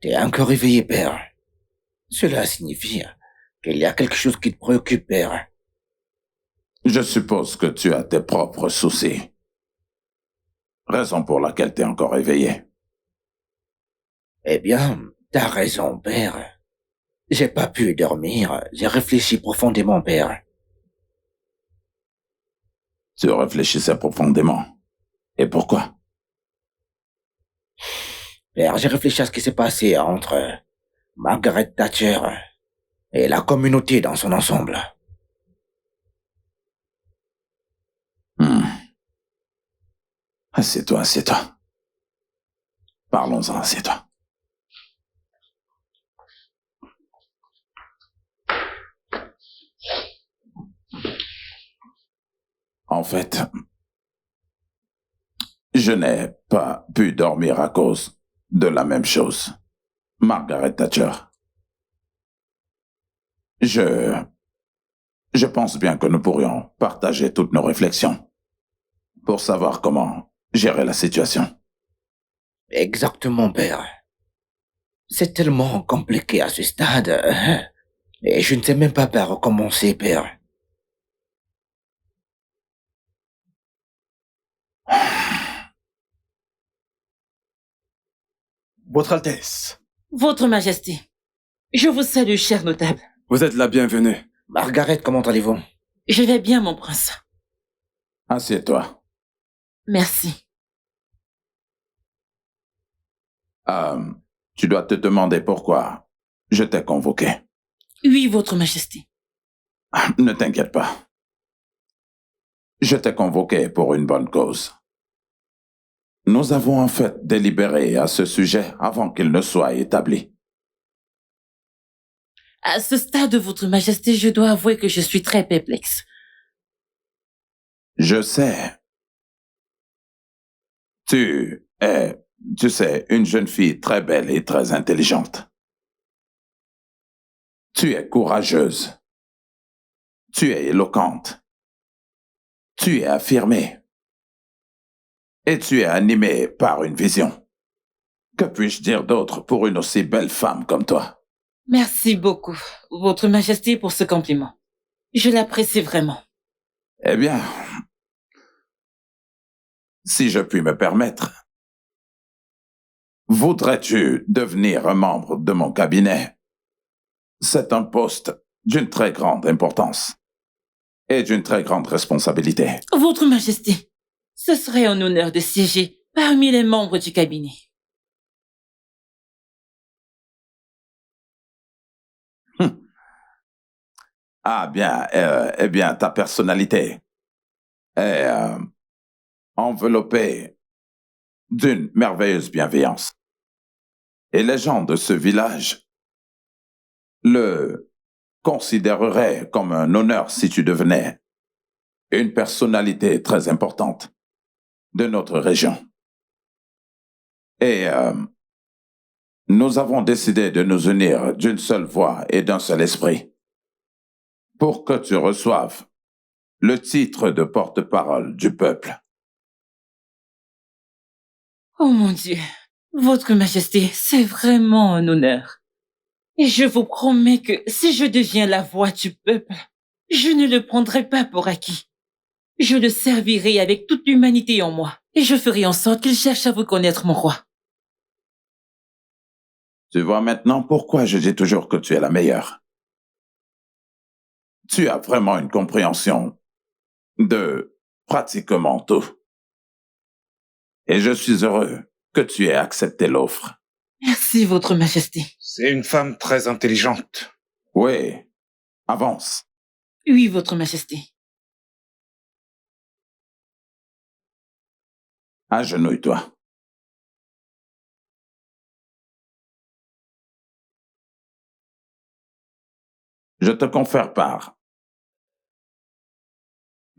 T'es encore éveillé, père. Cela signifie qu'il y a quelque chose qui te préoccupe, père. Je suppose que tu as tes propres soucis. Raison pour laquelle t'es encore éveillé. Eh bien, t'as raison, père. J'ai pas pu dormir. J'ai réfléchi profondément, père. Tu réfléchissais profondément. Et pourquoi? Père, j'ai réfléchi à ce qui s'est passé entre Margaret Thatcher et la communauté dans son ensemble. Assieds-toi, assieds-toi. Parlons-en, assieds-toi. En fait, je n'ai pas pu dormir à cause de la même chose. Margaret Thatcher. Je pense bien que nous pourrions partager toutes nos réflexions pour savoir comment gérer la situation. Exactement, père. C'est tellement compliqué à ce stade. Et je ne sais même pas par où commencer, père. Votre Altesse. Votre Majesté, je vous salue, cher notable. Vous êtes la bienvenue. Margaret, comment allez-vous? Je vais bien, mon prince. Assieds-toi. Merci. Tu dois te demander pourquoi je t'ai convoqué. Oui, votre Majesté. Ne t'inquiète pas. Je t'ai convoqué pour une bonne cause. Nous avons en fait délibéré à ce sujet avant qu'il ne soit établi. À ce stade, votre Majesté, je dois avouer que je suis très perplexe. Je sais. Tu sais, une jeune fille très belle et très intelligente. Tu es courageuse. Tu es éloquente. Tu es affirmée. Et tu es animée par une vision. Que puis-je dire d'autre pour une aussi belle femme comme toi? Merci beaucoup, votre Majesté, pour ce compliment. Je l'apprécie vraiment. Eh bien, si je puis me permettre, voudrais-tu devenir un membre de mon cabinet? C'est un poste d'une très grande importance et d'une très grande responsabilité. Votre Majesté, ce serait un honneur de siéger parmi les membres du cabinet. Ah bien, eh bien, ta personnalité est enveloppée d'une merveilleuse bienveillance. Et les gens de ce village le considéreraient comme un honneur si tu devenais une personnalité très importante de notre région. Et nous avons décidé de nous unir d'une seule voix et d'un seul esprit pour que tu reçoives le titre de porte-parole du peuple. Oh mon Dieu, Votre Majesté, c'est vraiment un honneur. Et je vous promets que si je deviens la voix du peuple, je ne le prendrai pas pour acquis. Je le servirai avec toute l'humanité en moi. Et je ferai en sorte qu'il cherche à vous connaître, mon roi. Tu vois maintenant pourquoi je dis toujours que tu es la meilleure. Tu as vraiment une compréhension de pratiquement tout. Et je suis heureux que tu aies accepté l'offre. Merci, Votre Majesté. C'est une femme très intelligente. Oui, avance. Oui, Votre Majesté. Agenouille-toi. Je te confère par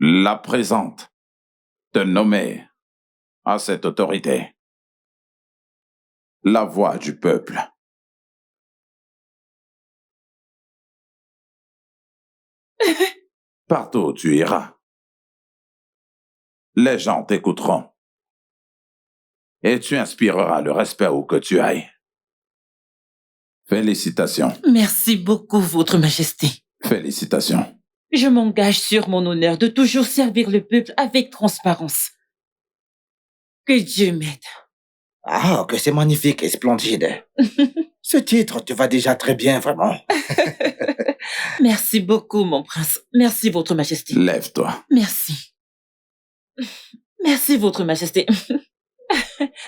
la présente te nommer à cette autorité la voix du peuple. Partout où tu iras, les gens t'écouteront et tu inspireras le respect où que tu ailles. Félicitations. Merci beaucoup, Votre Majesté. Félicitations. Je m'engage sur mon honneur de toujours servir le peuple avec transparence. Que Dieu m'aide. Ah, que c'est magnifique et splendide. Ce titre te va déjà très bien, vraiment. Merci beaucoup, mon prince. Merci, Votre Majesté. Lève-toi. Merci. Merci, Votre Majesté.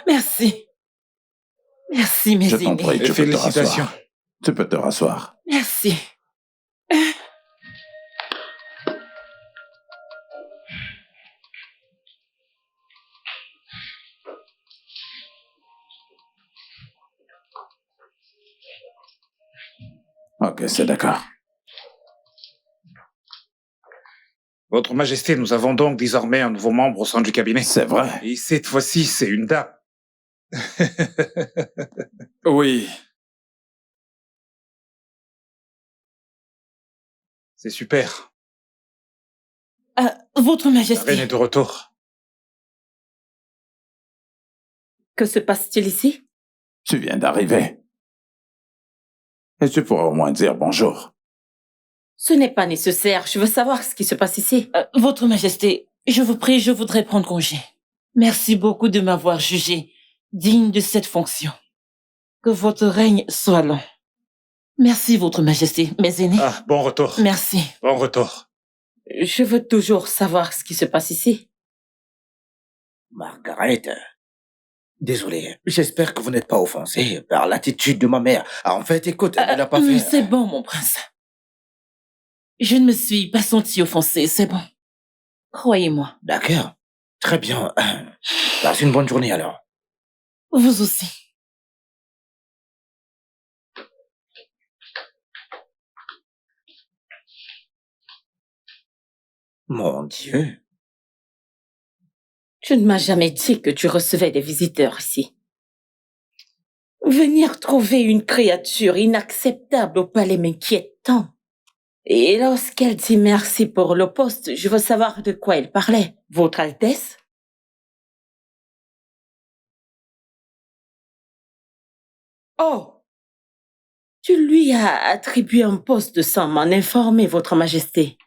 Merci. Merci, mes Je t'en aînés. prie, tu peux te Félicitations. rasseoir. Tu peux te rasseoir. Merci. Ok, c'est d'accord. Votre Majesté, nous avons donc désormais un nouveau membre au sein du cabinet. C'est vrai. Et cette fois-ci, c'est une dame. Oui. C'est super. Votre La Majesté, reine est de retour. que se passe-t-il ici? Tu viens d'arriver. Et tu pourras au moins dire bonjour. Ce n'est pas nécessaire. Je veux savoir ce qui se passe ici. Votre Majesté, je vous prie, je voudrais prendre congé. Merci beaucoup de m'avoir jugé digne de cette fonction. Que votre règne soit long. Merci, Votre Majesté, mes aînés. Ah, bon retour. Merci. Bon retour. Je veux toujours savoir ce qui se passe ici. Margaret, désolé, j'espère que vous n'êtes pas offensé par l'attitude de ma mère. Ah, en fait, écoute, elle n'a pas fait... C'est bon, mon prince. Je ne me suis pas sentie offensée, c'est bon. Croyez-moi. D'accord, très bien. Passe une bonne journée alors. Vous aussi. Mon Dieu. Tu ne m'as jamais dit que tu recevais des visiteurs ici. Venir trouver une créature inacceptable au palais m'inquiète tant. Et lorsqu'elle dit merci pour le poste, je veux savoir de quoi elle parlait. Votre Altesse? Oh! Tu lui as attribué un poste sans m'en informer, Votre Majesté.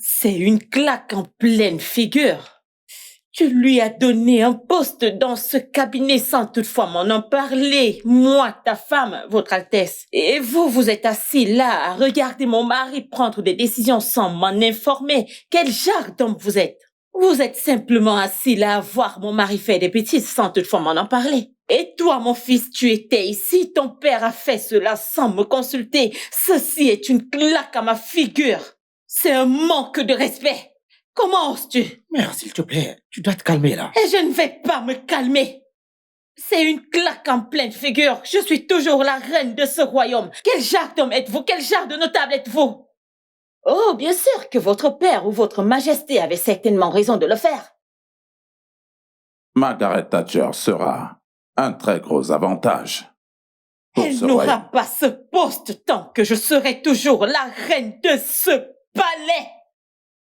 C'est une claque en pleine figure. Tu lui as donné un poste dans ce cabinet sans toutefois m'en en parler. Moi, ta femme, Votre Altesse. Et vous, vous êtes assis là à regarder mon mari prendre des décisions sans m'en informer. Quel genre d'homme vous êtes? Vous êtes simplement assis là à voir mon mari faire des bêtises sans toutefois m'en parler. Et toi, mon fils, tu étais ici, ton père a fait cela sans me consulter. Ceci est une claque à ma figure. C'est un manque de respect. Comment oses-tu? Mère, s'il te plaît, tu dois te calmer là. Et je ne vais pas me calmer. C'est une claque en pleine figure. Je suis toujours la reine de ce royaume. Quel genre d'homme êtes-vous? Quel genre de notable êtes-vous? Oh, bien sûr que votre père ou votre majesté avait certainement raison de le faire. Margaret Thatcher sera un très gros avantage. Elle n'aura pas ce poste tant que je serai toujours la reine de ce palais.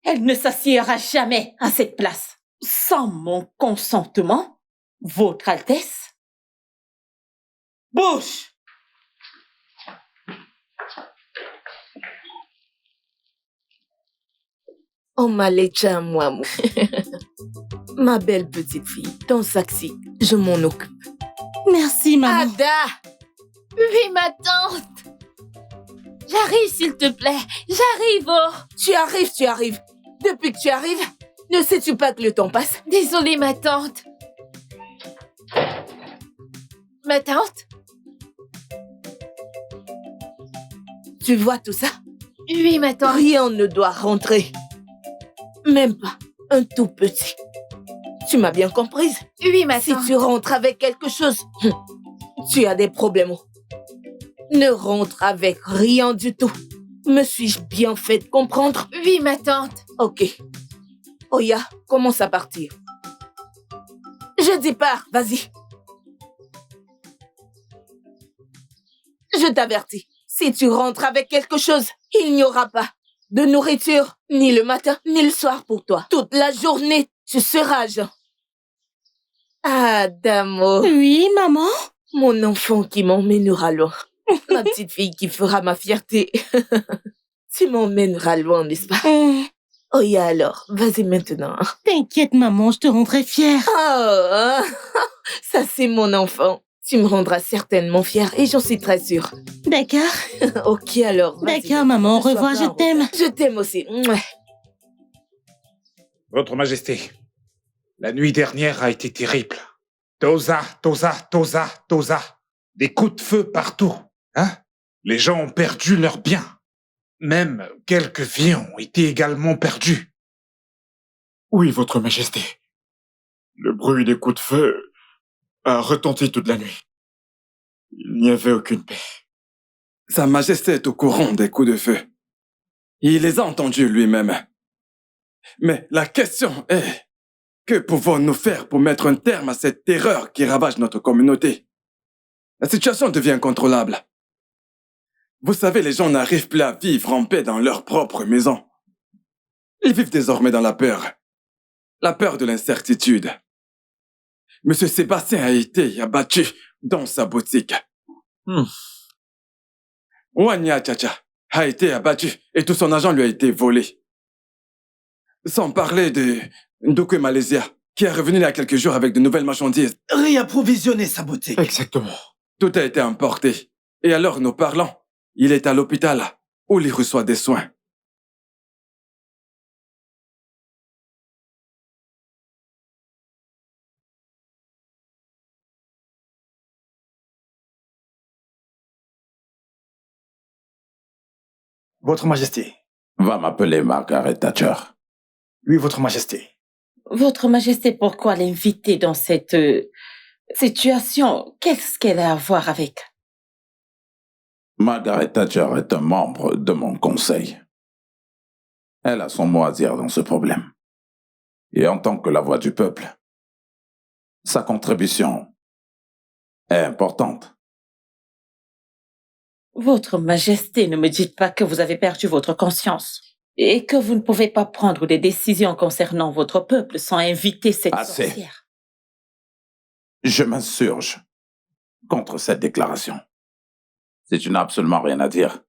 Elle ne s'assiera jamais à cette place. Sans mon consentement, Votre Altesse. Bouche! Oh, ma lecha, moi. Ma belle petite fille, ton sac-ci, je m'en occupe. Merci, maman. Ada! Oui, ma tante. J'arrive, s'il te plaît. J'arrive, oh. Tu arrives. Depuis que tu arrives, ne sais-tu pas que le temps passe? Désolée, ma tante. Ma tante? Tu vois tout ça? Oui, ma tante. Rien ne doit rentrer. Même pas un tout petit. Tu m'as bien comprise? Oui, ma tante. Si tu rentres avec quelque chose, tu as des problèmes. Ne rentre avec rien du tout. Me suis-je bien fait comprendre? Oui, ma tante. Ok. Oya, commence à partir. Je dis pars, vas-y. Je t'avertis, si tu rentres avec quelque chose, il n'y aura pas de nourriture, ni le matin, ni le soir pour toi. Toute la journée, tu seras à jeun. Adamo. Oui, maman? Mon enfant qui m'emmènera loin. Ma petite fille qui fera ma fierté. Tu m'emmèneras loin, n'est-ce pas? Oh, ya alors, vas-y maintenant. T'inquiète, maman, je te rendrai fière. Oh, ça c'est mon enfant. Tu me rendras certainement fière et j'en suis très sûre. D'accord. Ok alors. D'accord, maman, au revoir, je t'aime. Je t'aime aussi. Votre Majesté, la nuit dernière a été terrible. Tosa. Des coups de feu partout. Hein? Les gens ont perdu leurs biens. Même quelques vies ont été également perdues. Oui, Votre Majesté. Le bruit des coups de feu a retenti toute la nuit. Il n'y avait aucune paix. Sa Majesté est au courant des coups de feu. Il les a entendus lui-même. Mais la question est, que pouvons-nous faire pour mettre un terme à cette terreur qui ravage notre communauté? La situation devient incontrôlable. Vous savez, les gens n'arrivent plus à vivre en paix dans leur propre maison. Ils vivent désormais dans la peur de l'incertitude. Monsieur Sébastien a été abattu dans sa boutique. Wanya Chacha a été abattu et tout son argent lui a été volé. Sans parler de Ndokwe Malaysia, qui est revenu il y a quelques jours avec de nouvelles marchandises. Réapprovisionner sa boutique. Exactement. Tout a été emporté. Et alors, nous parlons, il est à l'hôpital où il reçoit des soins. Votre Majesté. Va m'appeler Margaret Thatcher. Oui, Votre Majesté. Votre Majesté, pourquoi l'inviter dans cette situation? Qu'est-ce qu'elle a à voir avec? Margaret Thatcher est un membre de mon conseil. Elle a son mot à dire dans ce problème. Et en tant que la voix du peuple, sa contribution est importante. Votre Majesté, ne me dites pas que vous avez perdu votre conscience et que vous ne pouvez pas prendre des décisions concernant votre peuple sans inviter cette sorcière. Je m'insurge contre cette déclaration. Si tu n'as absolument rien à dire,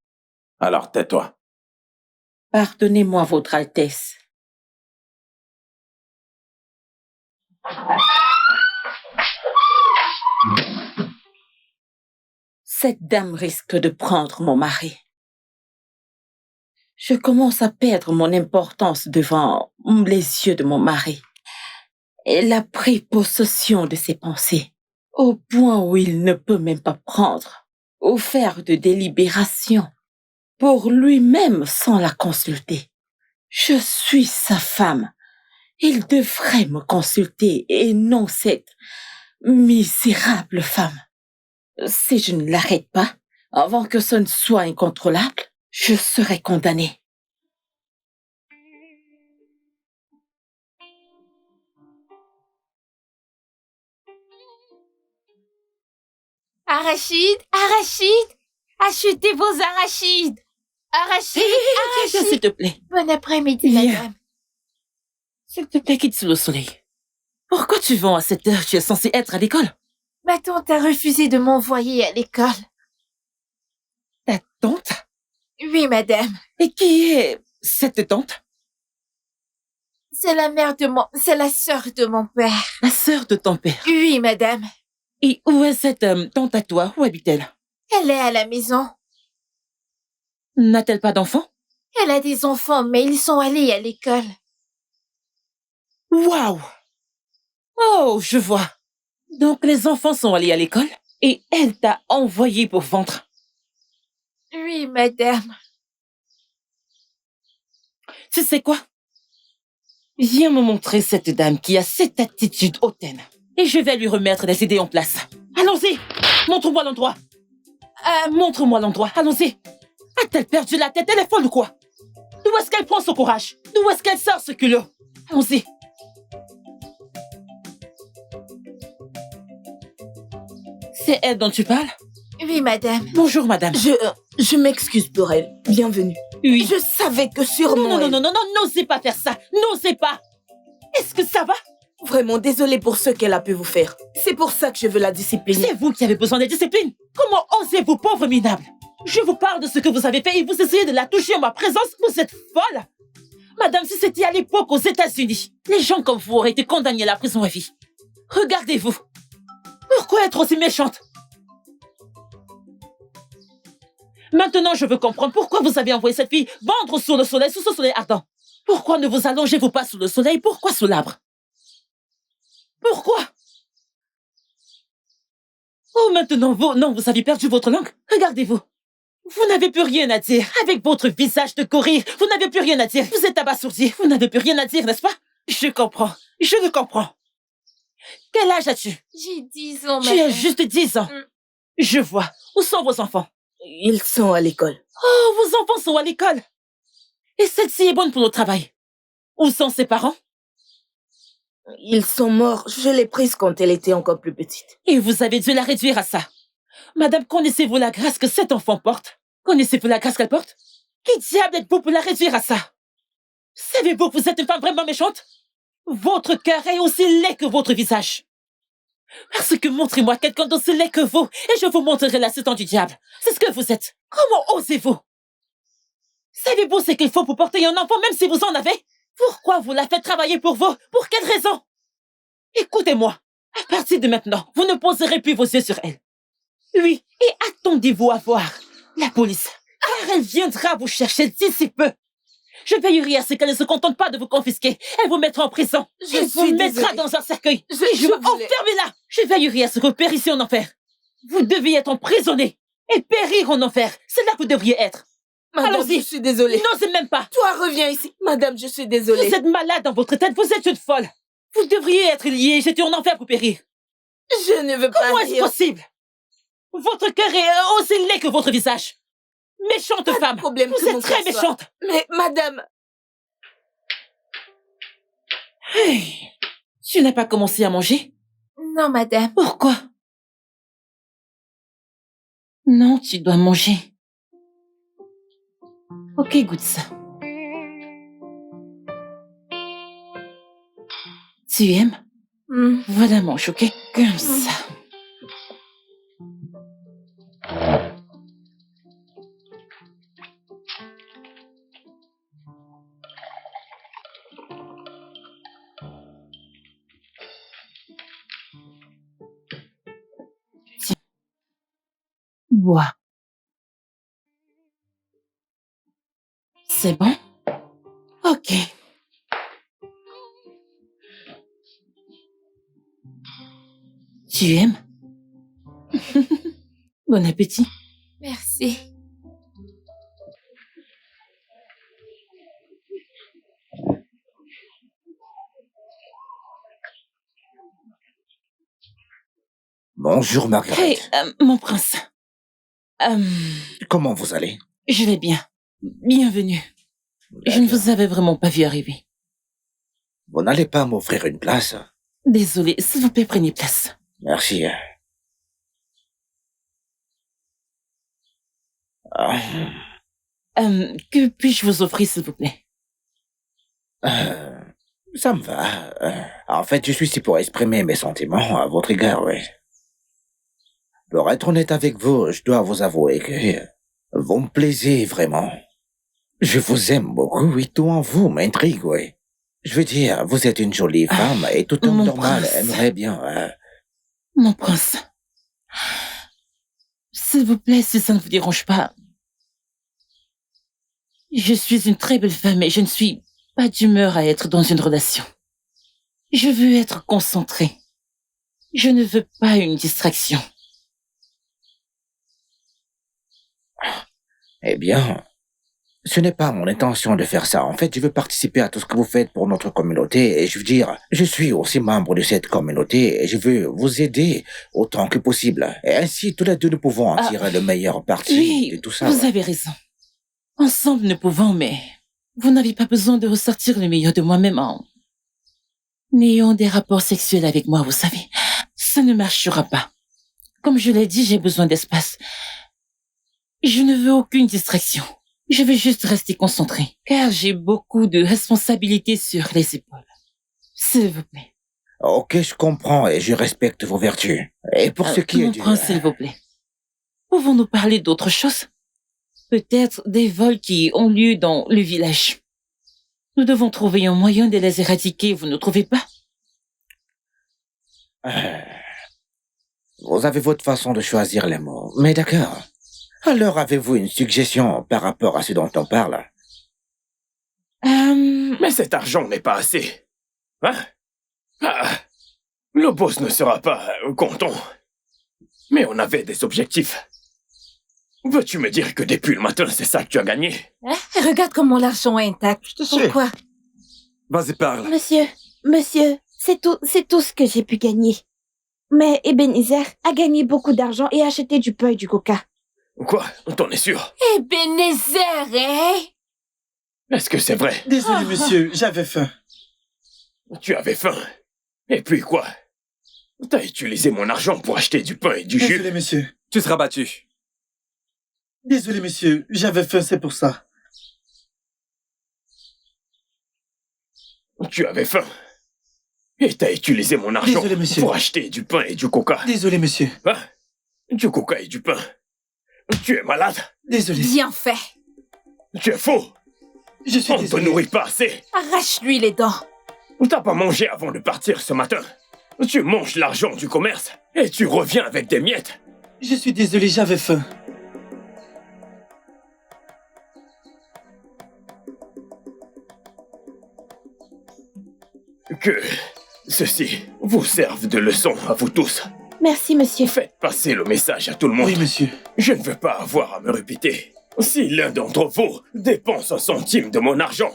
alors tais-toi. Pardonnez-moi, Votre Altesse. Cette dame risque de prendre mon mari. Je commence à perdre mon importance devant les yeux de mon mari. Elle a pris possession de ses pensées, au point où il ne peut même pas prendre ou faire de délibération pour lui-même sans la consulter. Je suis sa femme. Il devrait me consulter et non cette misérable femme. Si je ne l'arrête pas, avant que ce ne soit incontrôlable, je serai condamnée. Arachides, arachides, achetez vos arachides. Arachides, Viens, arachides. s'il te plaît. Bon après-midi, Viens. madame. S'il te plaît, quitte sous le soleil. Pourquoi tu vends à cette heure? Tu es censé être à l'école. Ma tante a refusé de m'envoyer à l'école. Ta tante? Oui, madame. Et qui est cette tante? C'est la sœur de mon père. La sœur de ton père. Oui, madame. Et où est cette tante à toi? Où habite-t-elle? Elle est à la maison. N'a-t-elle pas d'enfants? Elle a des enfants, mais ils sont allés à l'école. Waouh! Oh, je vois. Donc les enfants sont allés à l'école et elle t'a envoyé pour vendre. Oui, madame. Tu sais quoi? Viens me montrer cette dame qui a cette attitude hautaine et je vais lui remettre les idées en place. Allons-y! Montre-moi l'endroit. Montre-moi l'endroit. Allons-y. A-t-elle perdu la tête? Elle est folle ou quoi? D'où est-ce qu'elle prend ce courage? D'où est-ce qu'elle sort ce culot? Allons-y. C'est elle dont tu parles? Oui, madame. Bonjour, madame. Je m'excuse pour elle. Bienvenue. Oui. Je savais que sûrement... Non, n'osez pas faire ça. N'osez pas. Est-ce que ça va? Vraiment désolée pour ce qu'elle a pu vous faire. C'est pour ça que je veux la discipliner. C'est vous qui avez besoin de discipline. Comment osez-vous, pauvre minable? Je vous parle de ce que vous avez fait et vous essayez de la toucher en ma présence. Vous êtes folle. Madame, si c'était à l'époque aux États-Unis, les gens comme vous auraient été condamnés à la prison à vie. Regardez-vous. Pourquoi être aussi méchante? Maintenant, je veux comprendre pourquoi vous avez envoyé cette fille vendre sous le soleil, sous ce soleil ardent. Pourquoi ne vous allongez-vous pas sous le soleil? Pourquoi sous l'arbre? Pourquoi? Oh, maintenant, vous avez perdu votre langue. Regardez-vous. Vous n'avez plus rien à dire. Avec votre visage de gorille, vous n'avez plus rien à dire. Vous êtes abasourdi. Vous n'avez plus rien à dire, n'est-ce pas? Je comprends. Je le comprends. Quel âge as-tu? J'ai 10 ans, Tu madame. as juste 10 ans. Je vois. Où sont vos enfants? Ils sont à l'école. Oh, vos enfants sont à l'école. Et celle-ci est bonne pour le travail. Où sont ses parents? Ils sont morts. Je l'ai prise quand elle était encore plus petite. Et vous avez dû la réduire à ça. Madame, connaissez-vous la grâce que cet enfant porte? Connaissez-vous la grâce qu'elle porte? Qui diable êtes-vous pour la réduire à ça? Savez-vous que vous êtes une femme vraiment méchante? Votre cœur est aussi laid que votre visage. Parce que montrez-moi quelqu'un d'aussi laid que vous, et je vous montrerai l'assistant du diable. C'est ce que vous êtes. Comment osez-vous? Savez-vous ce qu'il faut pour porter un enfant, même si vous en avez? Pourquoi vous la faites travailler pour vous? Pour quelle raison? Écoutez-moi. À partir de maintenant, vous ne poserez plus vos yeux sur elle. Oui, et attendez-vous à voir la police, car elle viendra vous chercher d'ici peu. Je veillerai à ce qu'elle ne se contente pas de vous confisquer. Elle vous mettra en prison. Elle vous mettra dans un cercueil. Et je vous enfermer là. Je veillerai à ce que vous périssiez en enfer. Vous deviez être emprisonné et périr en enfer. C'est là que vous devriez être. Madame, Allons-y. je suis désolée. N'osez même pas. Toi, reviens ici. Madame, je suis désolée. Vous êtes malade dans votre tête. Vous êtes une folle. Vous devriez être lié et jeté en enfer pour périr. Je ne veux pas Comment est-ce rire. possible? Votre cœur est aussi laid que votre visage. Méchante femme. Problème Vous que mon êtes très cœur soit- méchante. Mais, madame... Hey, tu n'as pas commencé à manger? Non, madame. Pourquoi? Non, tu dois manger. Ok, goûte ça. Tu aimes? Voilà, mange, ok? Comme ça. Tiens. Bois. C'est bon? Ok. Tu aimes? Bon appétit. Merci. Bonjour, Margaret. Hey, mon prince. Comment vous allez? Je vais bien. Bienvenue. Je ne vous avais vraiment pas vu arriver. Vous n'allez pas m'offrir une place? Désolée, s'il vous plaît, prenez place. Merci. Que puis-je vous offrir, s'il vous plaît? Ça me va. En fait, je suis ici pour exprimer mes sentiments à votre égard, oui. Pour être honnête avec vous, je dois vous avouer que vous me plaisez vraiment. Je vous aime beaucoup et tout en vous m'intrigue, oui. Je veux dire, vous êtes une jolie femme et tout homme normal prince. aimerait bien... Mon prince. S'il vous plaît, si ça ne vous dérange pas. Je suis une très belle femme et je ne suis pas d'humeur à être dans une relation. Je veux être concentrée. Je ne veux pas une distraction. Eh bien, ce n'est pas mon intention de faire ça. En fait, je veux participer à tout ce que vous faites pour notre communauté et je veux dire, je suis aussi membre de cette communauté et je veux vous aider autant que possible. Et ainsi, tous les deux, nous pouvons en tirer le meilleur parti de tout ça. Vous avez raison. Ensemble, nous pouvons, mais vous n'avez pas besoin de ressortir le meilleur de moi-même en ayant des rapports sexuels avec moi, vous savez. Ça ne marchera pas. Comme je l'ai dit, j'ai besoin d'espace. Je ne veux aucune distraction. Je veux juste rester concentrée, car j'ai beaucoup de responsabilités sur les épaules. S'il vous plaît. Ok, je comprends et je respecte vos vertus. Et pour ce qui est Mon du... prince, s'il vous plaît. Pouvons-nous parler d'autre chose? Peut-être des vols qui ont lieu dans le village. Nous devons trouver un moyen de les éradiquer, vous ne trouvez pas? Vous avez votre façon de choisir les mots, mais d'accord. Alors avez-vous une suggestion par rapport à ce dont on parle? Mais cet argent n'est pas assez. Hein? Le boss ne sera pas content. Mais on avait des objectifs. Veux-tu me dire que depuis le matin, c'est ça que tu as gagné? Hein? Regarde comment l'argent est intact. Pourquoi? Vas-y, parle. Monsieur, c'est tout ce que j'ai pu gagner. Mais Ebenezer a gagné beaucoup d'argent et a acheté du pain et du coca. Quoi? T'en es sûr? Ebenezer, hein? Est-ce que c'est vrai? Désolé, monsieur, j'avais faim. Tu avais faim? Et puis quoi? T'as utilisé mon argent pour acheter du pain et du jus? Désolé, monsieur. Tu seras battu. Désolé, monsieur, j'avais faim, c'est pour ça. Tu avais faim? Et t'as utilisé mon argent Désolé, monsieur. pour acheter du pain et du coca? Désolé, monsieur. Hein? Du coca et du pain? Tu es malade? Désolé. Bien fait. Tu es faux? Je suis On ne te nourrit pas assez. Arrache-lui les dents. T'as pas mangé avant de partir ce matin. Tu manges l'argent du commerce et tu reviens avec des miettes. Je suis désolé, j'avais faim. Que ceci vous serve de leçon à vous tous. Merci, monsieur. Faites passer le message à tout le monde. Oui, monsieur. Je ne veux pas avoir à me répéter. Si l'un d'entre vous dépense un centime de mon argent,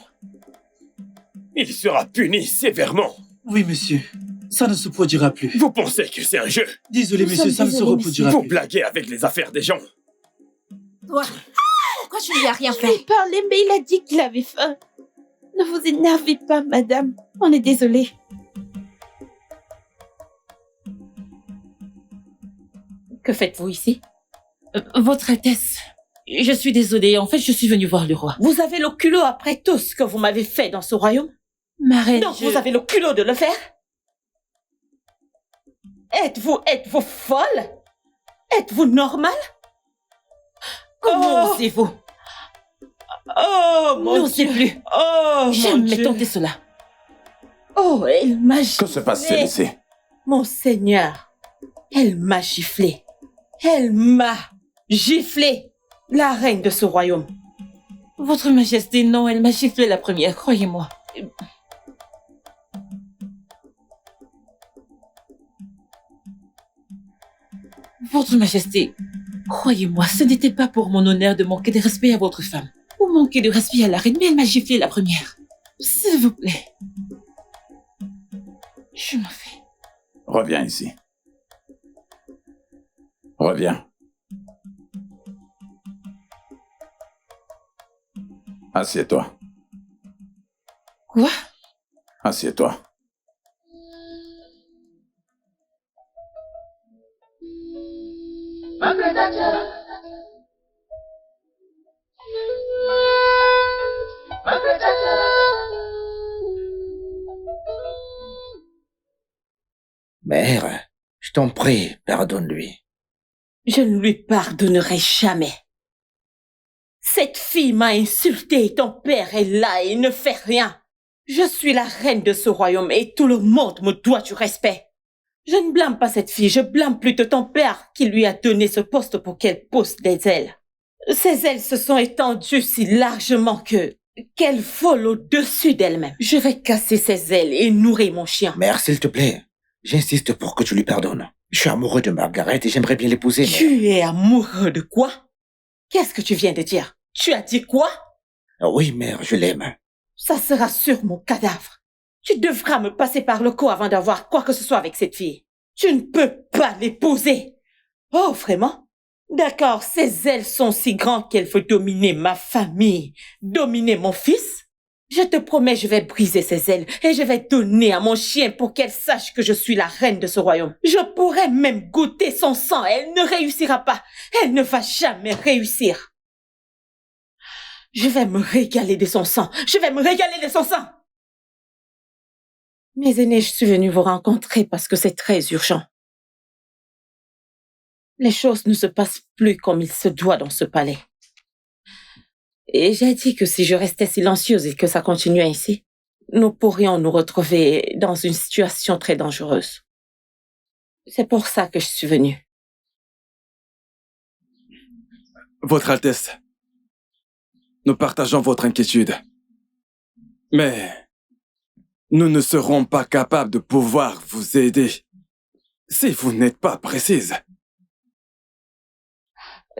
il sera puni sévèrement. Oui, monsieur. Ça ne se produira plus. Vous pensez que c'est un jeu? Désolé, monsieur, ça ne se reproduira Vous plus. blaguez avec les affaires des gens. Toi, pourquoi tu lui as rien Je fait? lui ai parlé, mais il a dit qu'il avait faim. Ne vous énervez pas, madame. On est désolé. Que faites-vous ici? Votre Altesse, je suis désolée. En fait, je suis venue voir le roi. Vous avez le culot après tout ce que vous m'avez fait dans ce royaume? Ma reine, Donc vous avez le culot de le faire? Êtes-vous folle? Êtes-vous normale? Comment osez-vous? Oh, mon N'osez Dieu. plus. Oh, mon Jamais Dieu. tenter cela. Oh, elle m'a giflé. Que se passe-t-il ici? Mon Seigneur, elle m'a giflé. Elle m'a giflé. La reine de ce royaume. Votre Majesté, non, elle m'a giflé la première, croyez-moi. Votre Majesté, croyez-moi, ce n'était pas pour mon honneur de manquer de respect à votre femme, ou manquer de respect à la reine, mais elle m'a giflé la première. S'il vous plaît. Je m'en vais. Reviens ici. Reviens. Assieds-toi. Quoi? Assieds-toi. Mère, je t'en prie, pardonne-lui. Je ne lui pardonnerai jamais. Cette fille m'a insulté, ton père est là et ne fait rien. Je suis la reine de ce royaume et tout le monde me doit du respect. Je ne blâme pas cette fille, je blâme plutôt ton père qui lui a donné ce poste pour qu'elle pousse des ailes. Ses ailes se sont étendues si largement qu'elle vole au-dessus d'elle-même. Je vais casser ses ailes et nourrir mon chien. Mère, s'il te plaît, j'insiste pour que tu lui pardonnes. Je suis amoureux de Margaret et j'aimerais bien l'épouser, mais... Tu es amoureux de quoi? Qu'est-ce que tu viens de dire? Tu as dit quoi? Oui, mère, je l'aime. Ça sera sur mon cadavre. Tu devras me passer par le cou avant d'avoir quoi que ce soit avec cette fille. Tu ne peux pas l'épouser. Oh, vraiment? D'accord, ses ailes sont si grandes qu'elle veut dominer ma famille, dominer mon fils. Je te promets, je vais briser ses ailes et je vais donner à mon chien pour qu'elle sache que je suis la reine de ce royaume. Je pourrais même goûter son sang. Elle ne réussira pas. Elle ne va jamais réussir. Je vais me régaler de son sang. Je vais me régaler de son sang. Mes aînés, je suis venue vous rencontrer parce que c'est très urgent. Les choses ne se passent plus comme il se doit dans ce palais. Et j'ai dit que si je restais silencieuse et que ça continuait ainsi, nous pourrions nous retrouver dans une situation très dangereuse. C'est pour ça que je suis venue. Votre Altesse, nous partageons votre inquiétude. Mais nous ne serons pas capables de pouvoir vous aider si vous n'êtes pas précise.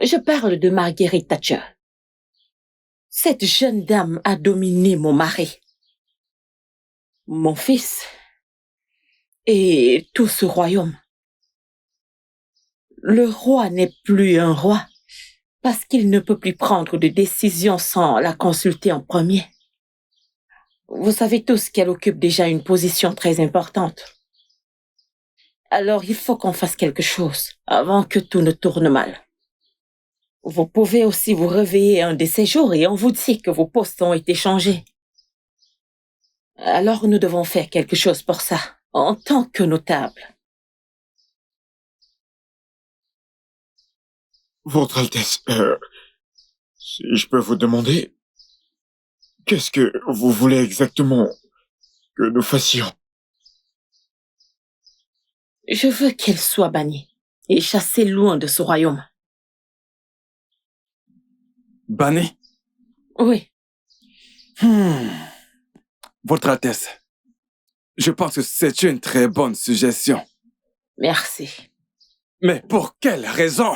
Je parle de Margaret Thatcher. Cette jeune dame a dominé mon mari, mon fils et tout ce royaume. Le roi n'est plus un roi parce qu'il ne peut plus prendre de décision sans la consulter en premier. Vous savez tous qu'elle occupe déjà une position très importante. Alors il faut qu'on fasse quelque chose avant que tout ne tourne mal. Vous pouvez aussi vous réveiller un de ces jours et on vous dit que vos postes ont été changés. Alors nous devons faire quelque chose pour ça, en tant que notable. Votre Altesse, si je peux vous demander, qu'est-ce que vous voulez exactement que nous fassions? Je veux qu'elle soit bannie et chassée loin de ce royaume. Banni? Oui. Votre Altesse, je pense que c'est une très bonne suggestion. Merci. Mais pour quelle raison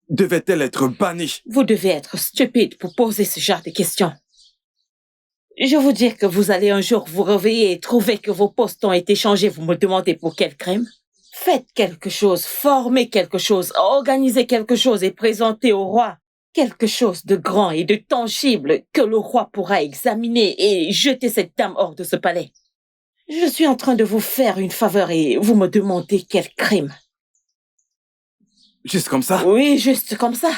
devait-elle être bannie? Vous devez être stupide pour poser ce genre de questions. Je vous dis que vous allez un jour vous réveiller et trouver que vos postes ont été changés. Vous me demandez pour quel crime? Faites quelque chose, formez quelque chose, organisez quelque chose et présentez au roi quelque chose de grand et de tangible que le roi pourra examiner et jeter cette dame hors de ce palais. Je suis en train de vous faire une faveur et vous me demandez quel crime. Juste comme ça? Oui, juste comme ça.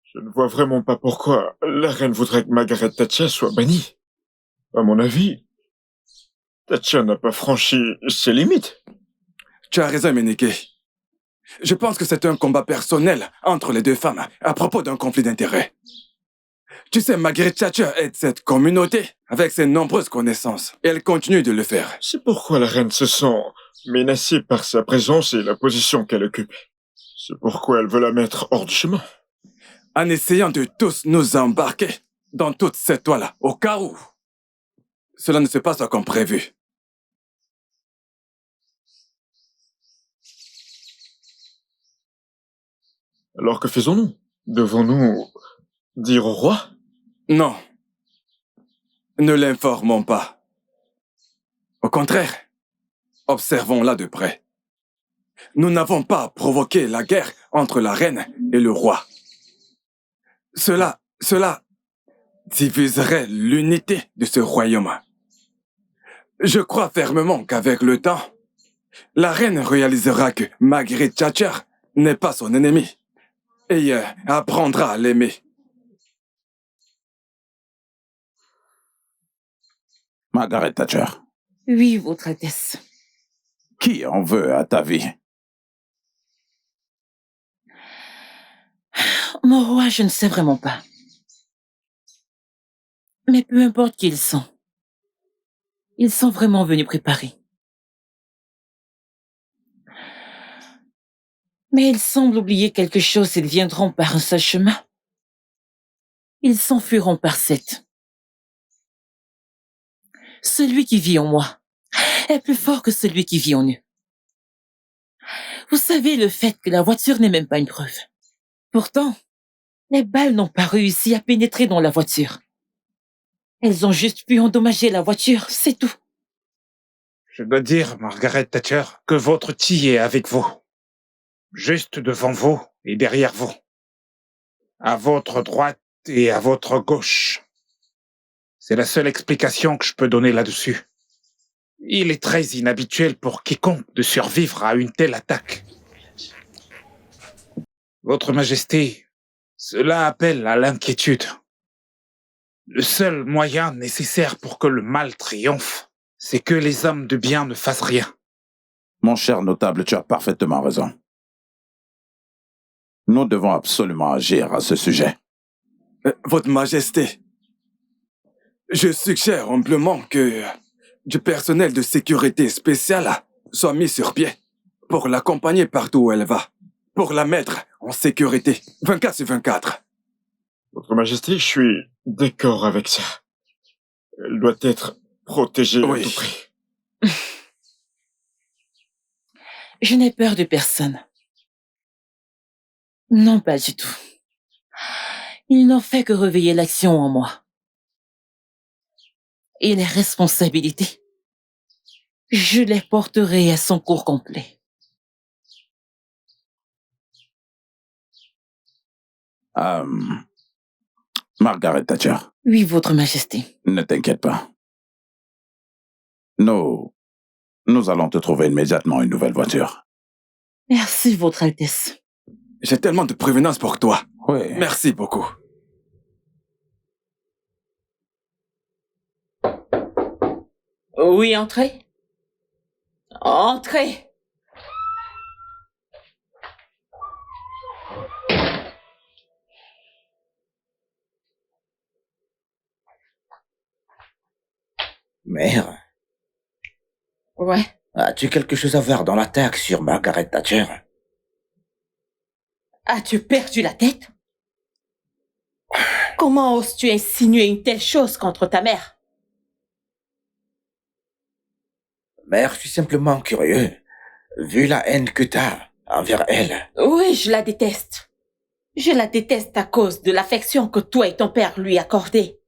Je ne vois vraiment pas pourquoi la reine voudrait que Margaret Thatcher soit bannie. À mon avis, Thatcher n'a pas franchi ses limites. Tu as raison, Menike. Je pense que c'est un combat personnel entre les deux femmes à propos d'un conflit d'intérêts. Tu sais, Margaret Thatcher aide cette communauté avec ses nombreuses connaissances. Et elle continue de le faire. C'est pourquoi la reine se sent menacée par sa présence et la position qu'elle occupe. C'est pourquoi elle veut la mettre hors du chemin. En essayant de tous nous embarquer dans toute cette toile, au cas où cela ne se passe comme prévu. Alors que faisons-nous? Devons-nous dire au roi? Non. Ne l'informons pas. Au contraire, observons-la de près. Nous n'avons pas provoqué la guerre entre la reine et le roi. Cela diviserait l'unité de ce royaume. Je crois fermement qu'avec le temps, la reine réalisera que Margaret Thatcher n'est pas son ennemi et apprendra à l'aimer. Margaret Thatcher, Oui, Votre Altesse. qui en veut à ta vie? Mon roi, je ne sais vraiment pas. Mais peu importe qui ils sont vraiment venus préparer. Mais ils semblent oublier quelque chose s'ils viendront par un seul chemin. Ils s'enfuiront par 7. Celui qui vit en moi est plus fort que celui qui vit en eux. Vous savez, le fait que la voiture n'est même pas une preuve. Pourtant, les balles n'ont pas réussi à pénétrer dans la voiture. Elles ont juste pu endommager la voiture, c'est tout. Je dois dire, Margaret Thatcher, que votre ti est avec vous. Juste devant vous et derrière vous. À votre droite et à votre gauche. C'est la seule explication que je peux donner là-dessus. Il est très inhabituel pour quiconque de survivre à une telle attaque. Votre Majesté, cela appelle à l'inquiétude. Le seul moyen nécessaire pour que le mal triomphe, c'est que les hommes de bien ne fassent rien. Mon cher notable, tu as parfaitement raison. Nous devons absolument agir à ce sujet. Votre Majesté, je suggère humblement que du personnel de sécurité spéciale soit mis sur pied pour l'accompagner partout où elle va, pour la mettre en sécurité 24/24. Votre Majesté, je suis d'accord avec ça. Elle doit être protégée à tout prix. Je n'ai peur de personne. Non, pas du tout. Il n'en fait que réveiller l'action en moi. Et les responsabilités, je les porterai à son cours complet. Margaret Thatcher. Oui, Votre Majesté. Ne t'inquiète pas. Nous allons te trouver immédiatement une nouvelle voiture. Merci, Votre Altesse. J'ai tellement de prévenance pour toi. Oui. Merci beaucoup. Oui, entrez. Entrez. Mère, Ouais. as-tu quelque chose à voir dans l'attaque sur Margaret Thatcher? As-tu perdu la tête? Comment oses-tu insinuer une telle chose contre ta mère? Mère, je suis simplement curieux, vu la haine que t'as envers elle. Oui, je la déteste. Je la déteste à cause de l'affection que toi et ton père lui accordaient.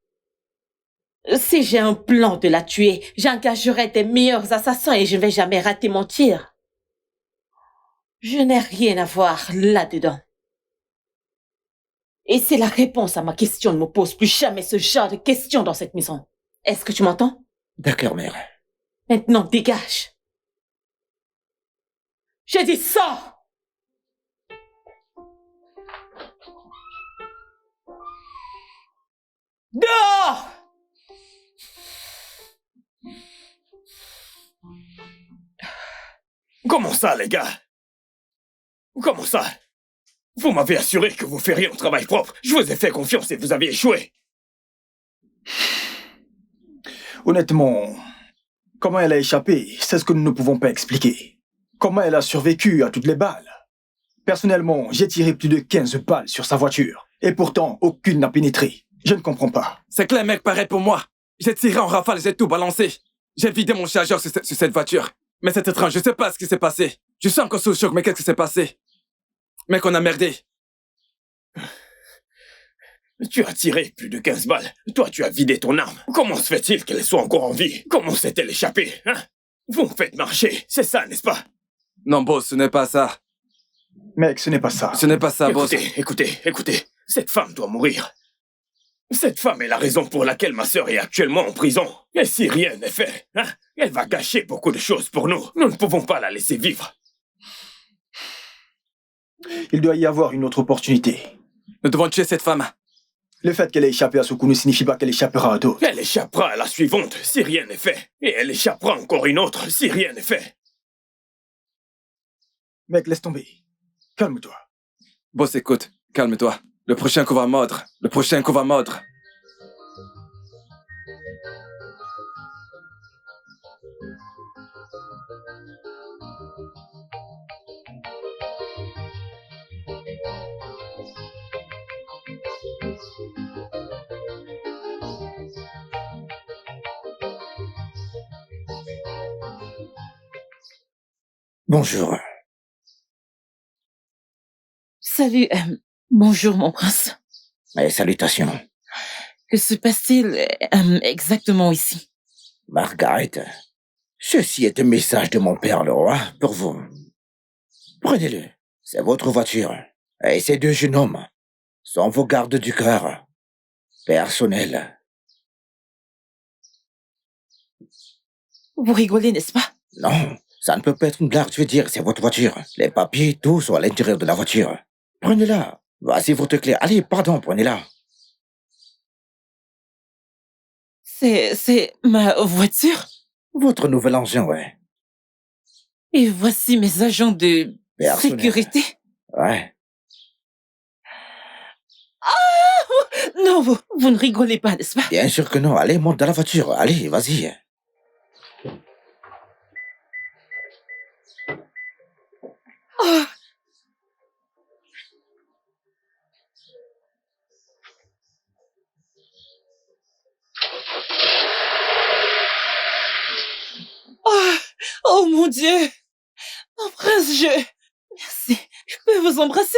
Si j'ai un plan de la tuer, j'engagerai des meilleurs assassins et je ne vais jamais rater mon tir. Je n'ai rien à voir là-dedans. Et c'est la réponse à ma question. Ne me pose plus jamais ce genre de questions dans cette maison. Est-ce que tu m'entends? D'accord, mère. Maintenant, dégage. J'ai dit sors! Dehors! Comment ça, les gars? Comment ça? Vous m'avez assuré que vous feriez un travail propre. Je vous ai fait confiance et vous avez échoué. Honnêtement, comment elle a échappé, c'est ce que nous ne pouvons pas expliquer. Comment elle a survécu à toutes les balles? Personnellement, j'ai tiré plus de 15 balles sur sa voiture. Et pourtant, aucune n'a pénétré. Je ne comprends pas. C'est que les mecs pareil pour moi. J'ai tiré en rafale, j'ai tout balancé. J'ai vidé mon chargeur sur cette voiture. Mais c'est étrange, je sais pas ce qui s'est passé. Je suis encore sous le choc, mais qu'est-ce qui s'est passé? Mec, on a merdé. Tu as tiré plus de 15 balles. Toi, tu as vidé ton arme. Comment se fait-il qu'elle soit encore en vie? Comment s'est-elle échappée, hein? Vous me faites marcher, c'est ça, n'est-ce pas? Non, boss, ce n'est pas ça. Mec, ce n'est pas ça. Ce n'est pas ça, boss. Écoutez. Cette femme doit mourir. Cette femme est la raison pour laquelle ma sœur est actuellement en prison. Et si rien n'est fait, hein, elle va gâcher beaucoup de choses pour nous. Nous ne pouvons pas la laisser vivre. Il doit y avoir une autre opportunité. Nous devons tuer cette femme. Le fait qu'elle ait échappé à ce coup ne signifie pas qu'elle échappera à d'autres. Elle échappera à la suivante si rien n'est fait. Et elle échappera encore une autre si rien n'est fait. Mec, laisse tomber. Calme-toi. Boss, écoute, calme-toi. Le prochain coup va mordre. Le prochain coup va mordre. Bonjour. Salut, bonjour mon prince. Et salutations. Que se passe-t-il exactement ici? Margaret, ceci est un message de mon père le roi pour vous. Prenez-le, c'est votre voiture. Et ces deux jeunes hommes sont vos gardes du cœur. Personnels. Vous rigolez, n'est-ce pas? Non, ça ne peut pas être une blague, je veux dire, c'est votre voiture. Les papiers, tout sont à l'intérieur de la voiture. Prenez-la. Voici votre clé. Allez, pardon, prenez-la. C'est ma voiture? Votre nouvel engin, ouais. Et voici mes agents de sécurité? Ouais. Ah! Non, vous ne rigolez pas, n'est-ce pas? Bien sûr que non. Allez, monte dans la voiture. Allez, vas-y. Oh. Oh mon Dieu! Mon prince, Merci. Je peux vous embrasser?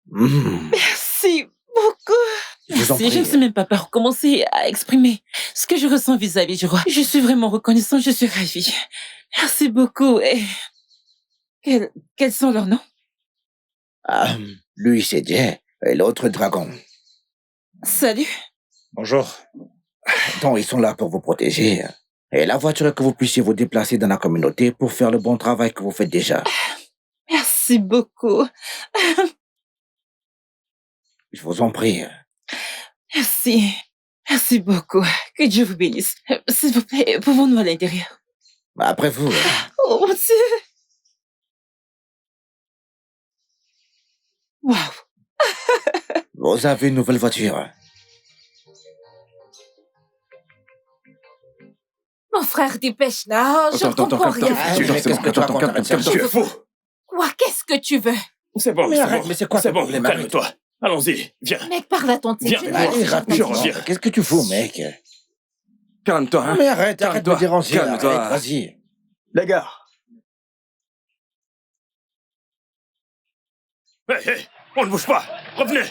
Merci beaucoup. Merci. Je ne sais même pas par où commencer à exprimer ce que je ressens vis-à-vis du roi. Je suis vraiment reconnaissante, je suis ravie. Merci beaucoup. Et quels sont leurs noms? Lui, c'est Jay, et l'autre Dragon. Salut. Bonjour. Donc, ils sont là pour vous protéger. Et la voiture est que vous puissiez vous déplacer dans la communauté pour faire le bon travail que vous faites déjà. Merci beaucoup. Je vous en prie. Merci. Merci beaucoup. Que Dieu vous bénisse. S'il vous plaît, pouvons-nous à l'intérieur? Après vous. Oh mon Dieu. Waouh. Vous avez une nouvelle voiture. Mon frère, dépêche-là, je ne comprends rien. Tu es fou. Quoi, qu'est-ce que tu veux? C'est bon, Mais c'est arrête, bon. mais c'est quoi C'est ton bon, problème? calme-toi. Allons-y, viens. Mec, parle à ton Viens, Allez, rapidement. je reviens. Qu'est-ce que tu fous, mec? Calme-toi, hein. Mais arrête de me déranger. Calme-toi. Arrête, vas-y. Les gars. Hé, on ne bouge pas. Revenez.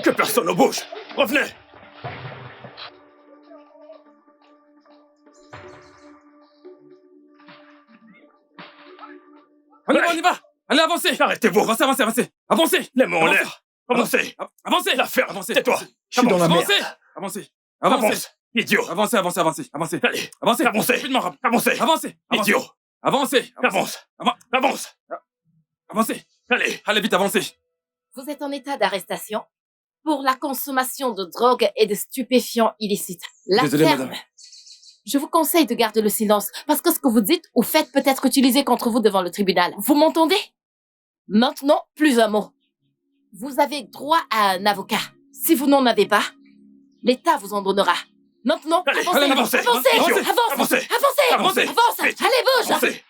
Que personne ne bouge. Revenez. Allez, on y va. Allez, avancez. Arrêtez-vous. Avancez. Avancez. Les mains en l'air. Avancez. Avancez. L'affaire. Avancez. Tais-toi. Je suis dans la merde. Avancez. Idiot. Avancez. Allez. Avancez. Avancez. Rapidement. Avancez. Avancez. Idiot. Avancez. Avance. Avancez. Allez, vite, avancez. Vous êtes en état d'arrestation pour la consommation de drogue et de stupéfiants illicites. La Désolé, ferme. madame. Je vous conseille de garder le silence parce que ce que vous dites ou faites peut être utilisé contre vous devant le tribunal. Vous m'entendez? Maintenant, plus un mot. Vous avez droit à un avocat. Si vous n'en avez pas, l'État vous en donnera. Maintenant, Allez, avancez, avancez. avance. Vite. Allez, bouge. Avancez.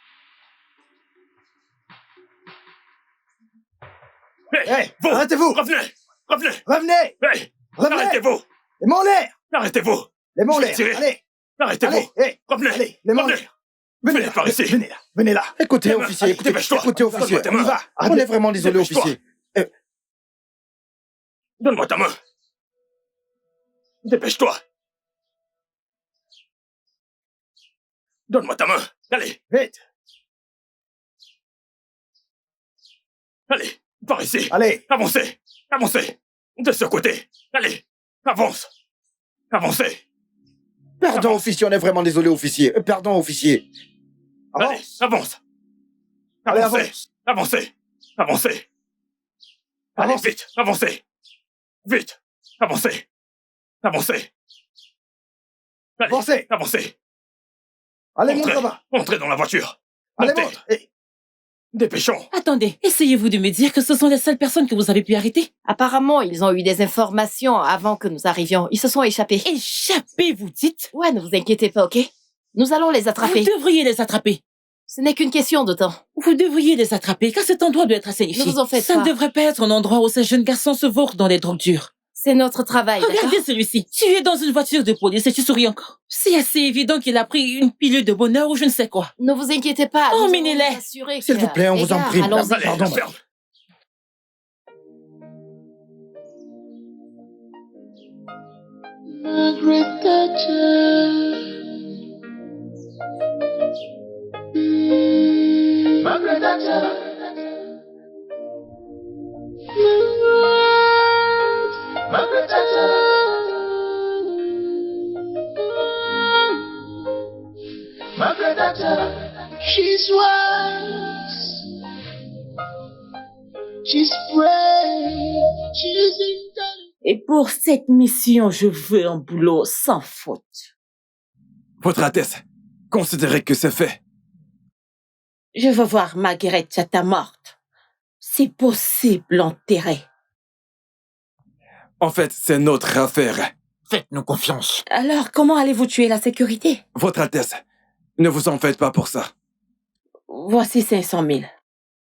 Hey, vous, arrêtez-vous. Revenez. Revenez. Hey, Revenez. arrêtez-vous. Les mains en l'air. Arrêtez-vous. Les mains en Je vais l'air. tirer. Allez. Arrêtez-vous. Allez. Hey. Revenez. Allez, les mains en Revenez. l'air. Venez Venez là. par ici. Venez là. Venez là. Écoutez, Demain, officier, allez, dépêche-toi. écoutez, officier. Donne-moi ta main. On y va. On est vraiment désolé, Dépêche-toi. officier. Donne-moi ta main. Dépêche-toi. Donne-moi ta main. Allez. Vite. Allez, par ici. Allez. Avancez. Avancez. De ce côté. Allez. Avance. Avancez. Pardon, officier, on est vraiment désolé, officier. Pardon, officier. Allez, avance. Allez, Avancez. avance. Avancez. Avancez. Allez, Avance. vite. Avancez. Vite. Avancez. Avancez. Allez, Avancez. avancez. Allez, monte Entrez. là-bas. Entrez dans la voiture. Allez, Montez. monte. Hey. Dépêchons. Attendez, essayez-vous de me dire que ce sont les seules personnes que vous avez pu arrêter? Apparemment, ils ont eu des informations avant que nous arrivions. Ils se sont échappés. Échappés, vous dites? Ouais, ne vous inquiétez pas, ok? Nous allons les attraper. Vous devriez les attraper. Ce n'est qu'une question de temps. Vous devriez les attraper, car cet endroit doit être assainifié. Ne vous en faites Ça pas. ne devrait pas être un endroit où ces jeunes garçons se vautrent dans les drogues dures. C'est notre travail, d'accord? Regardez celui-ci. Tu es dans une voiture de police et tu souris encore. C'est assez évident qu'il a pris une pilule de bonheur ou je ne sais quoi. Ne vous inquiétez pas. nous allons Emmenez-les. nous assurer S'il que- vous plaît, on Les vous en gars, prie. allons-y. Allez, Pardon. ferme. Margaret Thatcher. Margaret Thatcher. Margaret Thatcher. Margaret Thatcher. She's wise. She's brave. She's intelligent. Et pour cette mission, je veux un boulot sans faute. Votre Altesse, considérez que c'est fait. Je veux voir Margaret Chata morte. Si possible, enterrée. En fait, c'est notre affaire. Faites-nous confiance. Alors, comment allez-vous tuer la sécurité? Votre Altesse, ne vous en faites pas pour ça. Voici 500 000.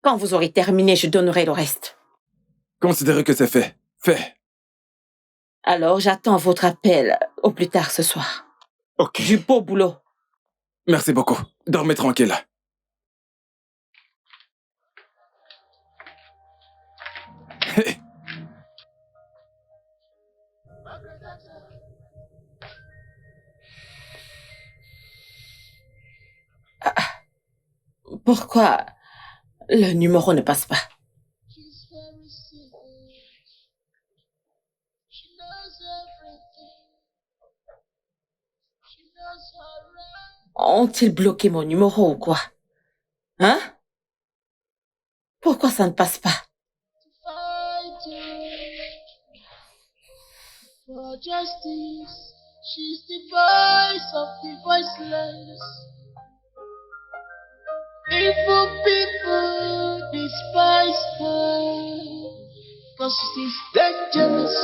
Quand vous aurez terminé, je donnerai le reste. Considérez que c'est fait. Fait. Alors, j'attends votre appel au plus tard ce soir. Ok. Du beau boulot. Merci beaucoup. Dormez tranquille. Pourquoi le numéro ne passe pas? She's very simple. She knows everything. She knows her right. Ont-ils bloqué mon numéro ou quoi? Hein? Pourquoi ça ne passe pas? For justice, she's the voice of the voiceless. Evil people despise her, 'cause she's dangerous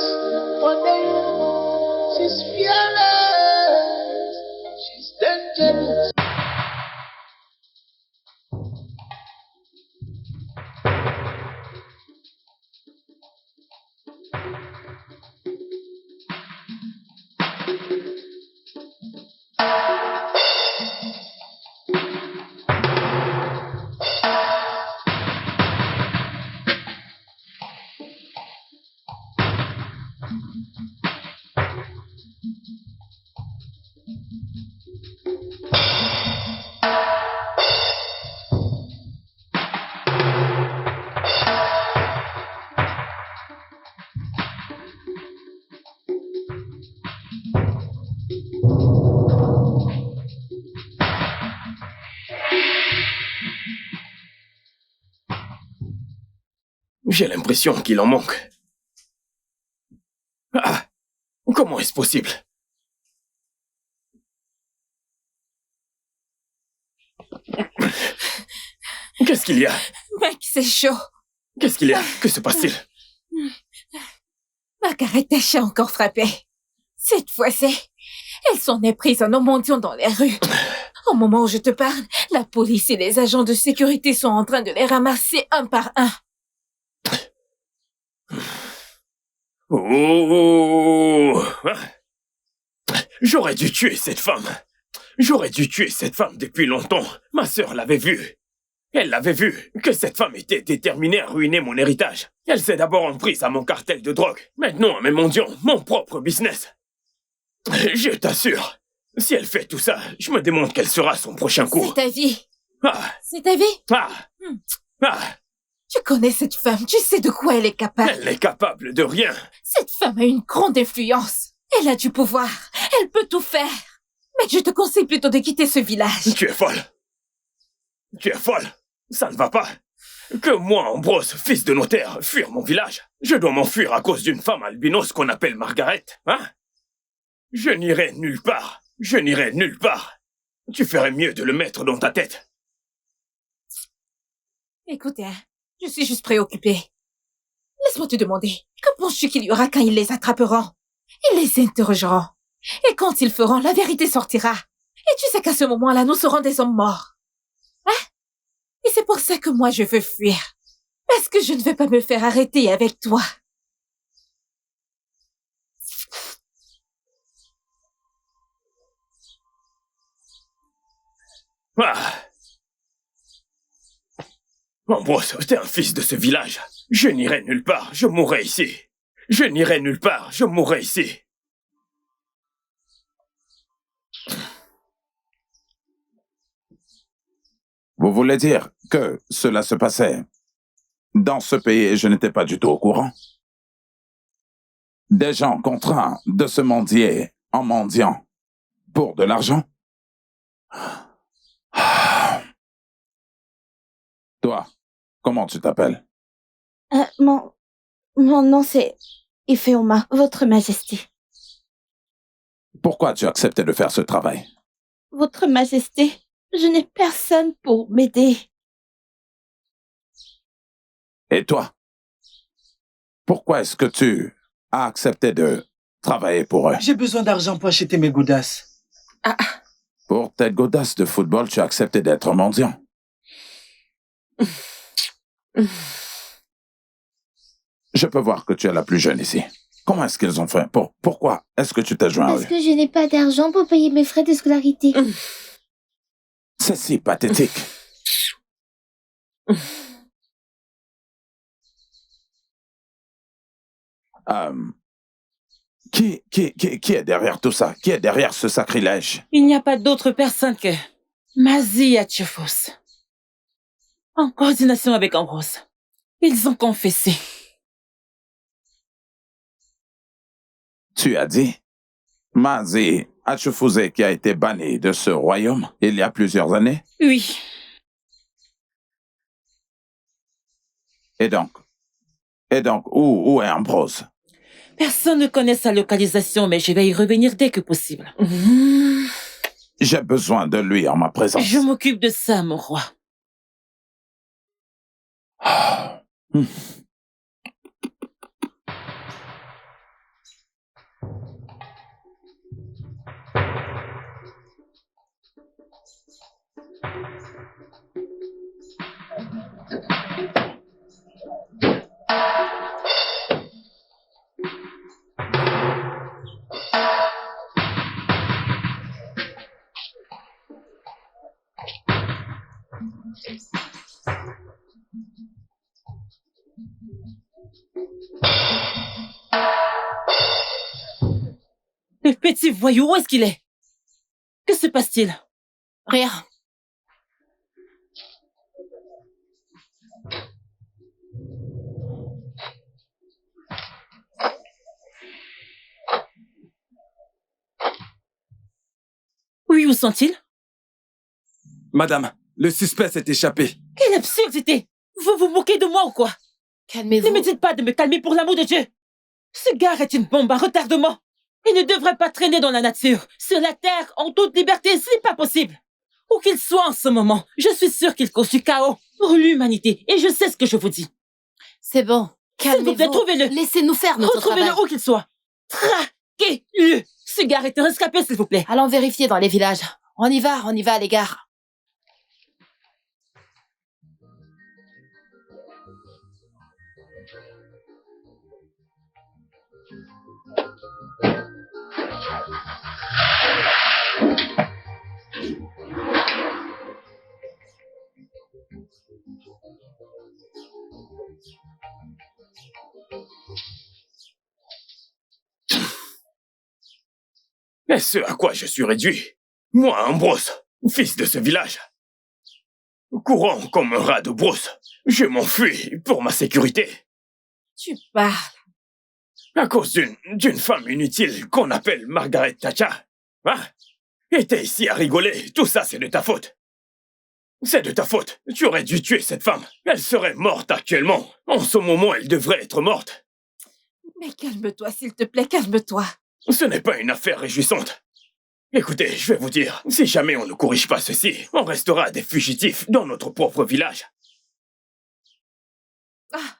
for them. She's fearless, she's dangerous. J'ai l'impression qu'il en manque. Ah! Comment est-ce possible? Qu'est-ce qu'il y a? Mec, c'est chaud. Qu'est-ce qu'il y a? Que se passe-t-il? Margaret Thatcher a encore frappé. Cette fois-ci, elles s'en est prise à nos mendiants dans les rues. Au moment où je te parle, la police et les agents de sécurité sont en train de les ramasser un par un. Oh! J'aurais dû tuer cette femme. J'aurais dû tuer cette femme depuis longtemps. Ma sœur l'avait vu. Elle l'avait vu, que cette femme était déterminée à ruiner mon héritage. Elle s'est d'abord en prise à mon cartel de drogue. Maintenant à mes mendiants, mon propre business. Je t'assure, si elle fait tout ça, je me demande quel sera son prochain coup. C'est ta vie. Ah! C'est ta vie. Ah! Ah! Tu connais cette femme, tu sais de quoi elle est capable. Elle n'est capable de rien. Cette femme a une grande influence. Elle a du pouvoir. Elle peut tout faire. Mais je te conseille plutôt de quitter ce village. Tu es folle. Tu es folle. Ça ne va pas. Que moi, Ambrose, fils de notaire, fuir mon village. Je dois m'enfuir à cause d'une femme albinos qu'on appelle Margaret. Hein? Je n'irai nulle part. Je n'irai nulle part. Tu ferais mieux de le mettre dans ta tête. Écoute, hein, je suis juste préoccupée. Laisse-moi te demander, que penses-tu qu'il y aura quand ils les attraperont? Ils les interrogeront. Et quand ils feront, la vérité sortira. Et tu sais qu'à ce moment-là, nous serons des hommes morts. Hein? Et c'est pour ça que moi, je veux fuir. Parce que je ne veux pas me faire arrêter avec toi. Ah! Ambrose, t'es un fils de ce village. Je n'irai nulle part, je mourrai ici. Je n'irai nulle part, je mourrai ici. Vous voulez dire que cela se passait dans ce pays et je n'étais pas du tout au courant? Des gens contraints de se mendier en mendiant pour de l'argent? Toi, comment tu t'appelles? Mon nom c'est Ifeoma, Votre Majesté. Pourquoi tu as accepté de faire ce travail? Votre Majesté, je n'ai personne pour m'aider. Et toi? Pourquoi est-ce que tu as accepté de travailler pour eux? J'ai besoin d'argent pour acheter mes godasses. Pour tes godasses de football, tu as accepté d'être mendiant. Je peux voir que tu es la plus jeune ici. Comment est-ce qu'ils ont fait? Pourquoi est-ce que tu t'es joint à eux? Parce que je n'ai pas d'argent pour payer mes frais de scolarité. C'est si pathétique. Qui est derrière tout ça? Qui est derrière ce sacrilège? Il n'y a pas d'autre personne que Mazi Atchefos. En coordination avec Ambrose. Ils ont confessé. Tu as dit Mazi Atchefouze qui a été banni de ce royaume il y a plusieurs années? Oui. Et donc, où est Ambrose? Personne ne connaît sa localisation, mais je vais y revenir dès que possible. J'ai besoin de lui en ma présence. Je m'occupe de ça, mon roi. Le petit voyou, où est-ce qu'il est? Que se passe-t-il? Rien. Oui, où sont-ils? Madame, le suspect s'est échappé. Quelle absurdité! Vous vous moquez de moi ou quoi? Calmez-vous. Ne me dites pas de me calmer pour l'amour de Dieu. Ce gars est une bombe à retardement. Il ne devrait pas traîner dans la nature, sur la terre, en toute liberté, c'est pas possible. Où qu'il soit en ce moment, je suis sûre qu'il cause du chaos pour l'humanité. Et je sais ce que je vous dis. C'est bon. Calmez-vous. S'il vous plaît, trouvez-le. Laissez-nous faire notre travail. Retrouvez-le où qu'il soit. Traquez-le. Ce gars est un rescapé, s'il vous plaît. Allons vérifier dans les villages. On y va, les gars. Et ce à quoi je suis réduit, moi, Ambrose, fils de ce village. Courant comme un rat de brousse, je m'enfuis pour ma sécurité. Tu parles. À cause d'une femme inutile qu'on appelle Margaret Thatcher. Hein? Et t'es ici à rigoler, tout ça c'est de ta faute. C'est de ta faute, tu aurais dû tuer cette femme. Elle serait morte actuellement. En ce moment, elle devrait être morte. Mais calme-toi, s'il te plaît, calme-toi. Ce n'est pas une affaire réjouissante. Écoutez, je vais vous dire, si jamais on ne corrige pas ceci, on restera des fugitifs dans notre propre village. Ah.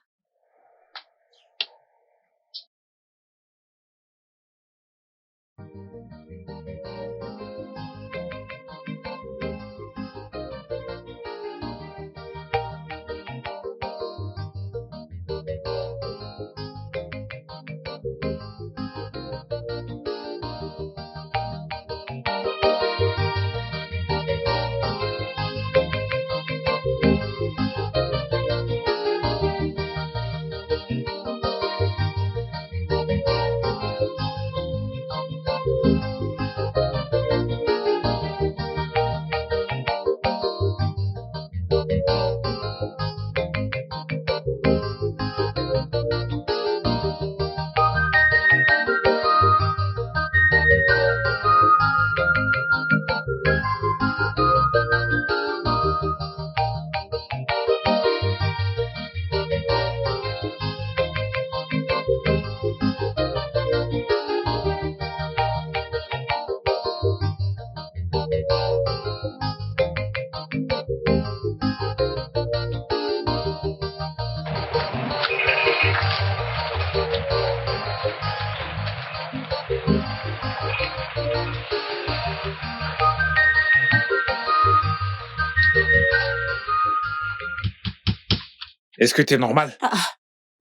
Est-ce que t'es normal?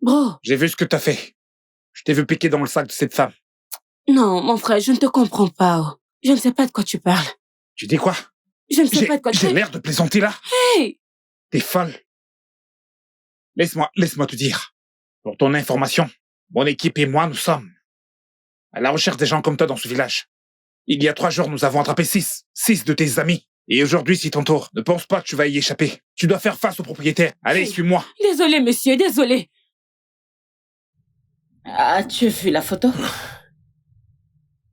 Bro. J'ai vu ce que t'as fait. Je t'ai vu piquer dans le sac de cette femme. Non, mon frère, je ne te comprends pas. Oh. Je ne sais pas de quoi tu parles. Tu dis quoi? Je ne sais pas de quoi tu parles. J'ai l'air de plaisanter là? Hey! T'es folle. Laisse-moi te dire. Pour ton information, mon équipe et moi, nous sommes à la recherche des gens comme toi dans ce village. Il y a 3 jours, nous avons attrapé 6 de tes amis. Et aujourd'hui, c'est ton tour. Ne pense pas que tu vas y échapper. Tu dois faire face au propriétaire. Allez, suis-moi. Désolé, monsieur, désolé. As-tu vu la photo?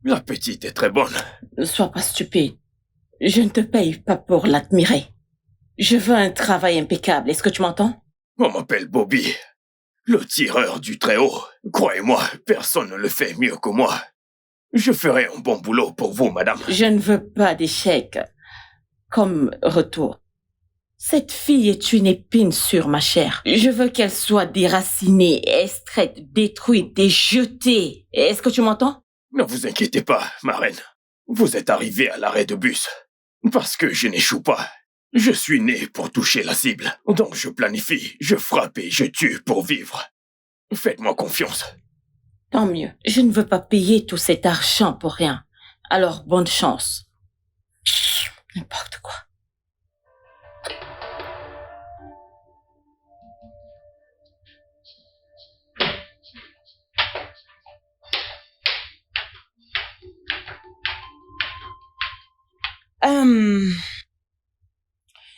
La petite est très bonne. Ne sois pas stupide. Je ne te paye pas pour l'admirer. Je veux un travail impeccable. Est-ce que tu m'entends? On m'appelle Bobby, le tireur du Très-Haut. Croyez-moi, personne ne le fait mieux que moi. Je ferai un bon boulot pour vous, madame. Je ne veux pas d'échec comme retour. Cette fille est une épine sur ma chair. Je veux qu'elle soit déracinée, extraite, détruite et jetée. Est-ce que tu m'entends? Ne vous inquiétez pas, ma reine. Vous êtes arrivée à l'arrêt de bus. Parce que je n'échoue pas. Je suis né pour toucher la cible. Donc je planifie, je frappe et je tue pour vivre. Faites-moi confiance. Tant mieux. Je ne veux pas payer tout cet argent pour rien. Alors, bonne chance. N'importe quoi.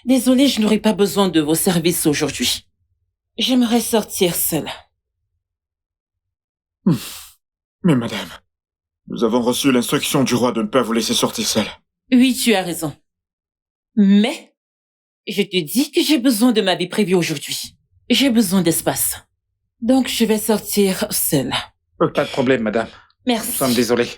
Désolée, je n'aurai pas besoin de vos services aujourd'hui. J'aimerais sortir seule. Mais madame, nous avons reçu l'instruction du roi de ne pas vous laisser sortir seule. Oui, tu as raison. Mais, je te dis que j'ai besoin de ma vie privée aujourd'hui. J'ai besoin d'espace. Donc, je vais sortir seule. Pas de problème, madame. Merci. Nous sommes désolés.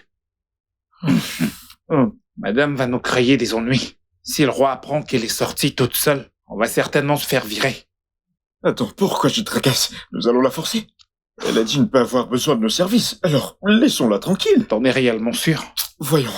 Madame va nous créer des ennuis. Si le roi apprend qu'elle est sortie toute seule, on va certainement se faire virer. Attends, pourquoi je tracasse? Nous allons la forcer. Elle a dit ne pas avoir besoin de nos services, alors laissons-la tranquille. T'en es réellement sûr? Voyons.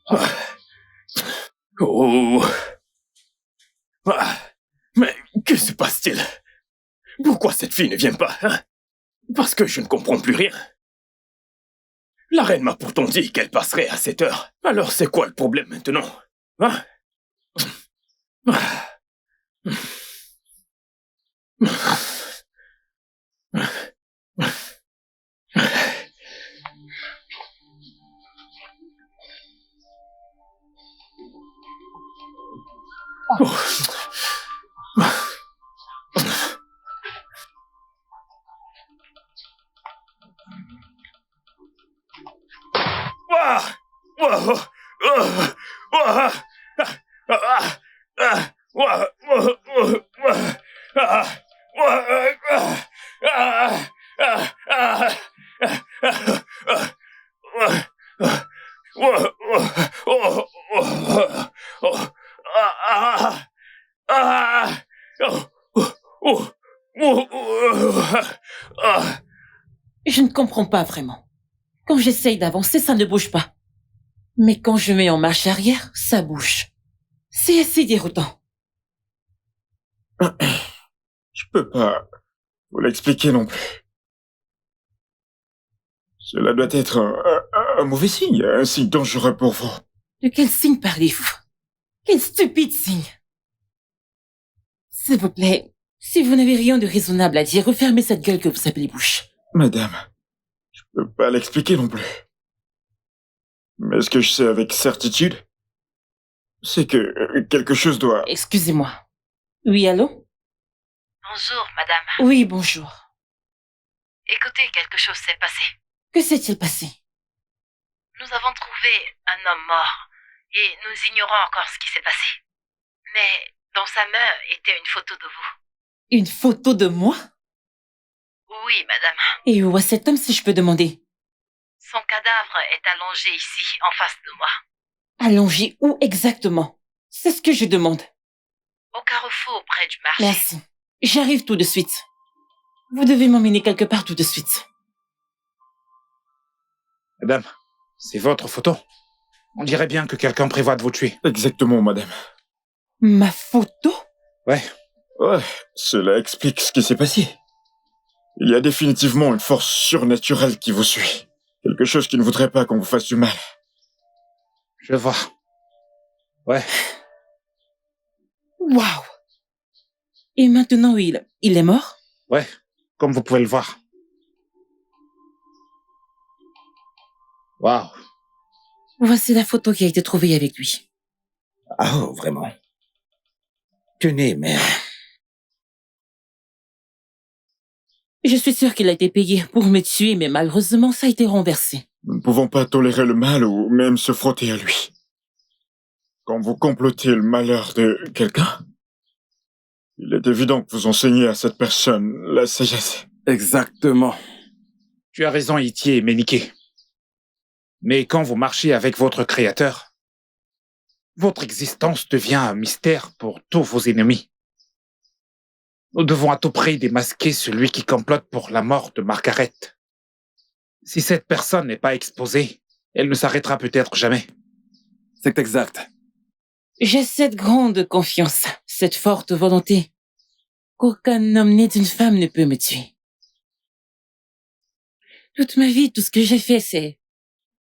Oh. Mais que se passe-t-il? Pourquoi cette fille ne vient pas, hein? Parce que je ne comprends plus rien. La reine m'a pourtant dit qu'elle passerait à 7 heures. Alors c'est quoi le problème maintenant, hein? Je ne comprends pas vraiment. Quand j'essaye d'avancer, ça ne bouge pas. Mais quand je mets en marche arrière, ça bouge. C'est assez déroutant. Je peux pas vous l'expliquer non plus. Cela doit être un mauvais signe, un signe dangereux pour vous. De quel signe parlez-vous? Quel stupide signe! S'il vous plaît, si vous n'avez rien de raisonnable à dire, refermez cette gueule que vous appelez bouche. Madame, je peux pas l'expliquer non plus. Mais ce que je sais avec certitude, c'est que quelque chose doit... Excusez-moi. Oui, allô? Bonjour, madame. Oui, bonjour. Écoutez, quelque chose s'est passé. Que s'est-il passé? Nous avons trouvé un homme mort et nous ignorons encore ce qui s'est passé. Mais dans sa main était une photo de vous. Une photo de moi? Oui, madame. Et où est cet homme, si je peux demander? Son cadavre est allongé ici, en face de moi. Allongé où exactement? C'est ce que je demande. Au carrefour, près du marché. Merci. J'arrive tout de suite. Vous devez m'emmener quelque part tout de suite. Madame, c'est votre photo. On dirait bien que quelqu'un prévoit de vous tuer. Exactement, madame. Ma photo? Ouais, cela explique ce qui s'est passé. Il y a définitivement une force surnaturelle qui vous suit. Quelque chose qui ne voudrait pas qu'on vous fasse du mal. Je vois. Ouais. Waouh! Et maintenant, il est mort? Ouais, comme vous pouvez le voir. Waouh. Voici la photo qui a été trouvée avec lui. Ah, oh, vraiment? Tenez, mère. Je suis sûre qu'il a été payé pour me tuer, mais malheureusement, ça a été renversé. Nous ne pouvons pas tolérer le mal ou même se frotter à lui. Quand vous complotez le malheur de quelqu'un, il est évident que vous enseignez à cette personne la sagesse. Exactement. Tu as raison, Itier et Méniké. Mais quand vous marchez avec votre créateur, votre existence devient un mystère pour tous vos ennemis. Nous devons à tout prix démasquer celui qui complote pour la mort de Margaret. Si cette personne n'est pas exposée, elle ne s'arrêtera peut-être jamais. C'est exact. J'ai cette grande confiance, cette forte volonté, qu'aucun homme né d'une femme ne peut me tuer. Toute ma vie, tout ce que j'ai fait, c'est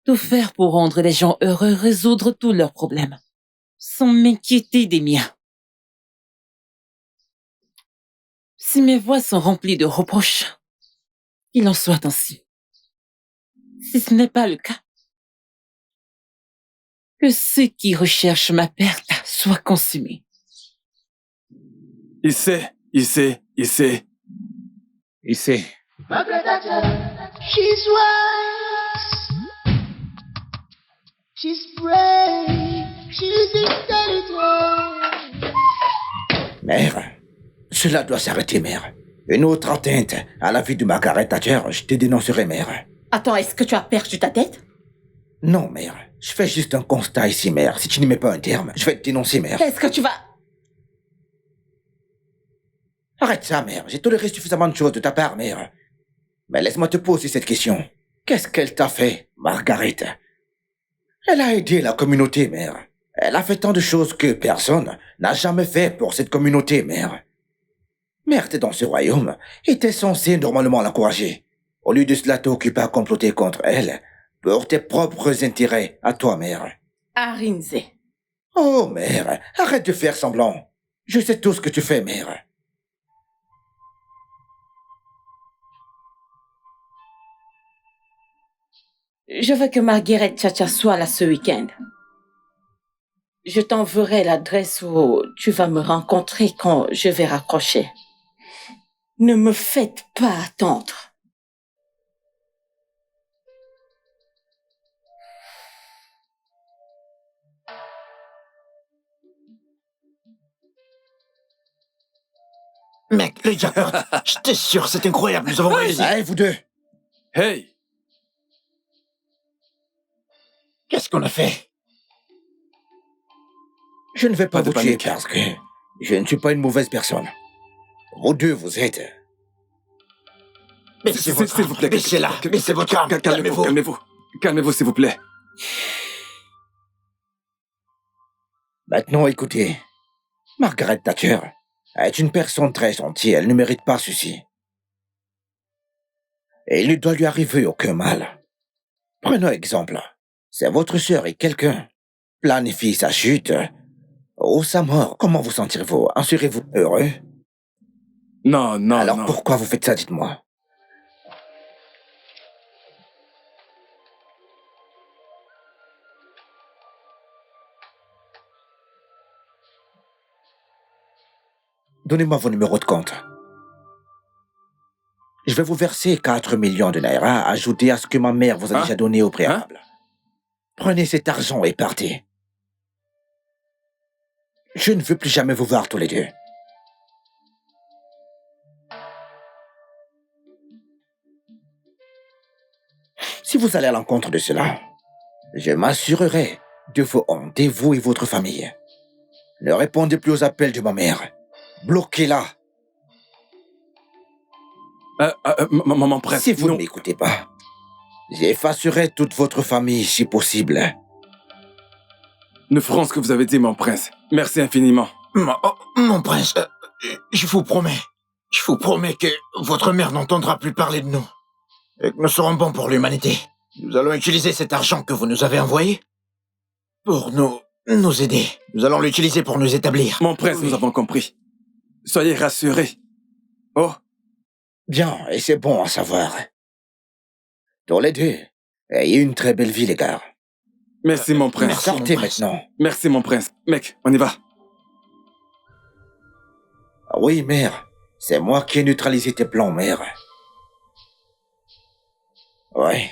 tout faire pour rendre les gens heureux, résoudre tous leurs problèmes, sans m'inquiéter des miens. Si mes voix sont remplies de reproches, qu'il en soit ainsi. Si ce n'est pas le cas, que ceux qui recherchent ma perte soient consumés. Il sait. Margaret Thatcher, she's wise, she's brave, she's intelligent. Mère, cela doit s'arrêter, mère. Une autre atteinte à la vie de Margaret Thatcher, je te dénoncerai, mère. Attends, est-ce que tu as perdu ta tête? Non, mère. Je fais juste un constat ici, mère. Si tu n'y mets pas un terme, je vais te dénoncer, mère. Est-ce que tu vas... Arrête ça, mère. J'ai toléré suffisamment de choses de ta part, mère. Mais laisse-moi te poser cette question. Qu'est-ce qu'elle t'a fait, Margaret? Elle a aidé la communauté, mère. Elle a fait tant de choses que personne n'a jamais fait pour cette communauté, mère. Mère, t'es dans ce royaume et t'es censé normalement l'encourager. Au lieu de cela, t'es occupé à comploter contre elle pour tes propres intérêts à toi, mère. Arinze. Oh, mère, arrête de faire semblant. Je sais tout ce que tu fais, mère. Je veux que Margaret Chacha soit là ce week-end. Je t'enverrai l'adresse où tu vas me rencontrer quand je vais raccrocher. Ne me faites pas attendre. Mec, le jackpot. J'étais sûr, c'est incroyable, nous avons réussi. Allez, vous deux. Hey! Qu'est-ce qu'on a fait? Je ne vais pas Pas de vous tuer panique. parce que je ne suis pas une mauvaise personne. Vous deux, vous êtes... Baissez votre S'il vous plaît. Baissez-la. Baissez votre arme. Calmez-vous, calmez-vous. Calmez-vous, s'il vous plaît. Maintenant, écoutez. Margaret Thatcher est une personne très gentille. Elle ne mérite pas ceci. Et il ne doit lui arriver aucun mal. Prenons exemple. C'est votre sœur et quelqu'un planifie sa chute ou sa mort. Comment vous sentirez-vous? En serez-vous heureux? Non, non, Alors non. pourquoi vous faites ça, dites-moi? Donnez-moi vos numéros de compte. Je vais vous verser 4 millions de naira ajoutés à ce que ma mère vous a déjà donné au préalable. Prenez cet argent et partez. Je ne veux plus jamais vous voir tous les deux. Si vous allez à l'encontre de cela, je m'assurerai de vos hontes, vous et votre famille. Ne répondez plus aux appels de ma mère. Bloquez-la. Mon prince, si vous ne m'écoutez pas, j'effacerai toute votre famille si possible. Nous ferons ce que vous avez dit, mon prince. Merci infiniment. Mon prince, je vous promets que votre mère n'entendra plus parler de nous. Et que nous serons bons pour l'humanité. Nous allons utiliser cet argent que vous nous avez envoyé pour nous aider. Nous allons l'utiliser pour nous établir. Mon prince, nous avons compris. Soyez rassurés. Oh. Bien, et c'est bon à savoir. Tous les deux, ayez une très belle vie, les gars. Merci, mon prince. Sortez maintenant. Merci, mon prince. Mec, on y va. Oui, mère. C'est moi qui ai neutralisé tes plans, mère. Oui.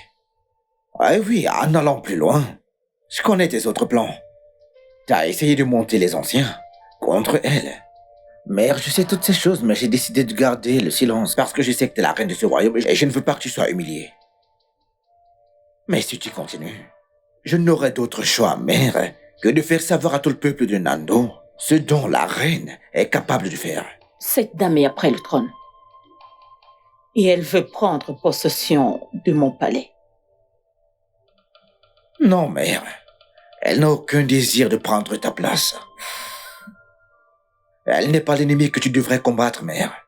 Oui, en allant plus loin. Je connais tes autres plans. T'as essayé de monter les anciens contre elle. Mère, je sais toutes ces choses, mais j'ai décidé de garder le silence parce que je sais que t'es la reine de ce royaume et je ne veux pas que tu sois humiliée. Mais si tu continues, je n'aurai d'autre choix, mère, que de faire savoir à tout le peuple de Nando ce dont la reine est capable de faire. Cette dame est après le trône. Et elle veut prendre possession de mon palais. Non, mère. Elle n'a aucun désir de prendre ta place. Elle n'est pas l'ennemi que tu devrais combattre, mère.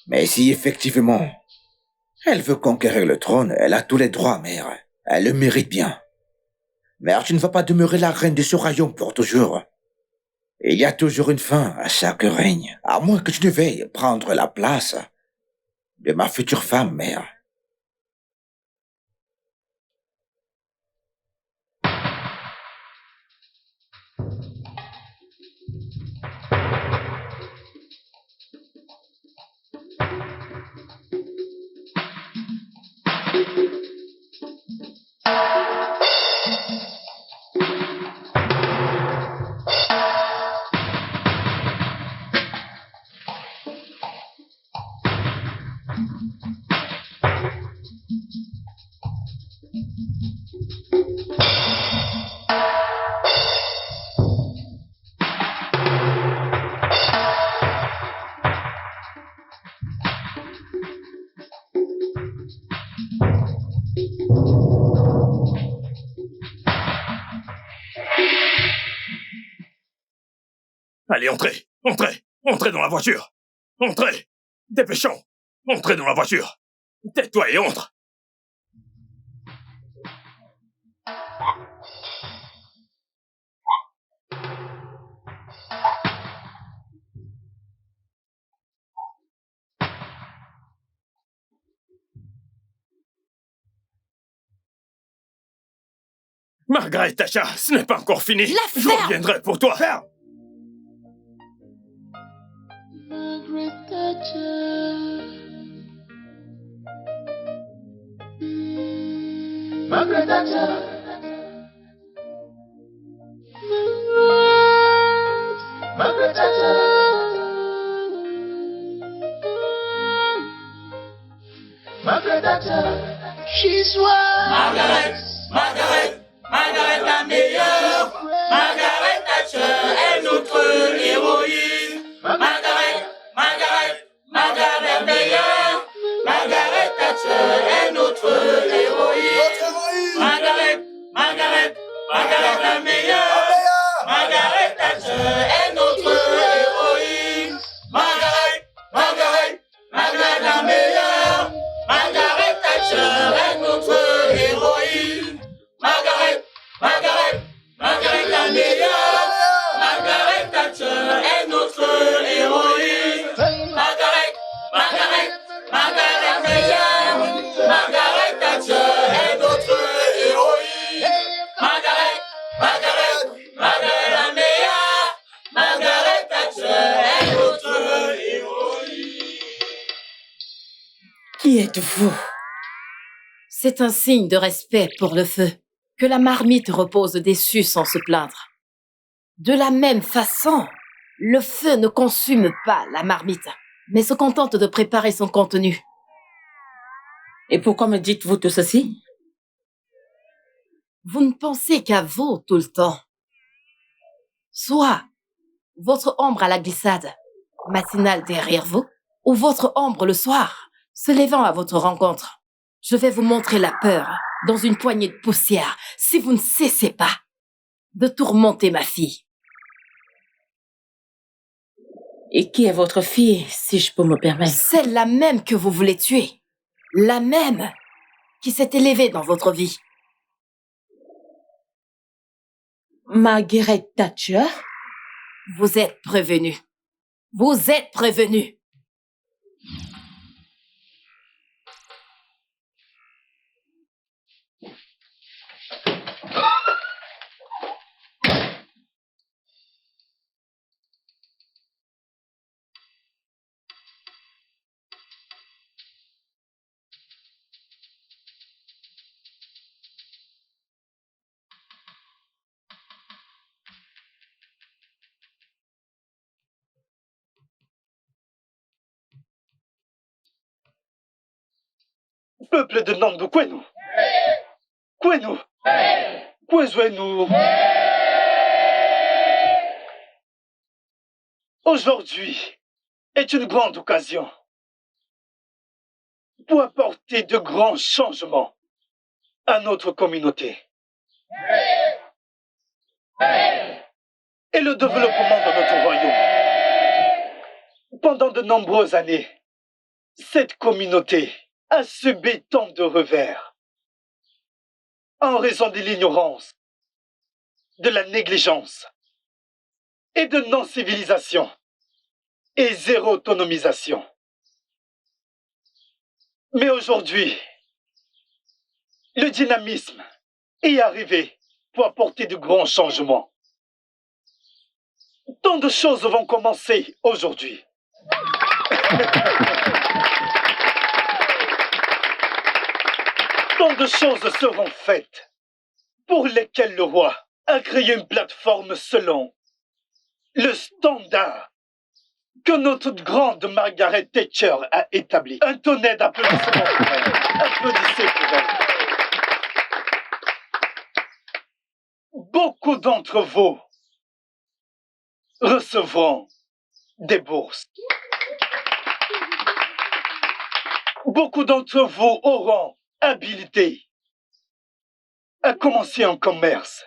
Mais si effectivement, elle veut conquérir le trône, elle a tous les droits, mère. Elle le mérite bien. Mère, tu ne vas pas demeurer la reine de ce royaume pour toujours. Il y a toujours une fin à chaque règne, à moins que tu ne veuilles prendre la place de ma future femme, mère. Allez, entrez, entrez, entrez dans la voiture. Entrez, dépêchons, entrez dans la voiture. Tais-toi et entre. Margaret Thatcher, ce n'est pas encore fini. Je reviendrai pour toi. Ferme. Margaret Thatcher. Margaret Thatcher. Margaret Thatcher. She's one. Margaret la meilleure. Margaret Thatcher est notre héroïne. Margaret meilleure. Margaret Thatcher est notre héroïne. Margaret la meilleure. Margaret Thatcher est notre héroïne. Margaret la meilleure. Margaret Thatcher est notre héroïne. Margaret la meilleure. Margaret Thatcher est notre héroïne. Margaret meilleure. Margaret Thatcher est notre héroïne. Margaret la meilleure. Margaret Thatcher est notre héroïne. Qui êtes-vous? C'est un signe de respect pour le feu. Que la marmite repose dessus sans se plaindre. De la même façon, le feu ne consume pas la marmite, mais se contente de préparer son contenu. Et pourquoi me dites-vous tout ceci? Vous ne pensez qu'à vous tout le temps. Soit votre ombre à la glissade, matinale derrière vous, ou votre ombre le soir, se levant à votre rencontre. Je vais vous montrer la peur dans une poignée de poussière si vous ne cessez pas de tourmenter ma fille. Et qui est votre fille, si je peux me permettre? Celle-là même que vous voulez tuer. La même qui s'est élevée dans votre vie. Margaret Thatcher? Vous êtes prévenu. Vous êtes prévenu. Peuple de Nando, Kwenu. Kwezwenu. Aujourd'hui est une grande occasion pour apporter de grands changements à notre communauté et le développement de notre royaume. Pendant de nombreuses années, cette communauté a subi tant de revers en raison de l'ignorance, de la négligence et de non-civilisation et zéro autonomisation. Mais aujourd'hui, le dynamisme est arrivé pour apporter de grands changements. Tant de choses vont commencer aujourd'hui. Tant de choses seront faites pour lesquelles le roi a créé une plateforme selon le standard que notre grande Margaret Thatcher a établi. Un tonnerre d'applaudissements pour elle. Applaudissez pour elle. Beaucoup d'entre vous recevront des bourses. Beaucoup d'entre vous auront habilité à commencer un commerce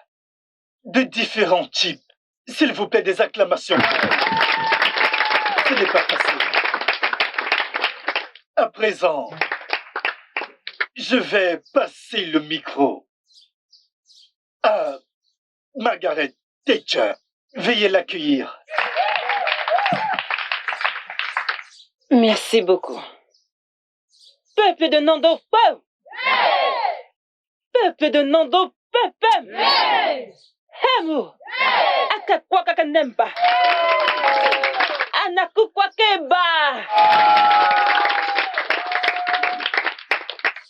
de différents types S'il vous plaît, des acclamations. Ce n'est pas facile. À présent, je vais passer le micro à Margaret Thatcher. Veuillez l'accueillir. Merci beaucoup. Peuple de Nando, wow! Peuple de Nando, peuple! Hemu! Akakwa kakanemba! Anakukwa keba!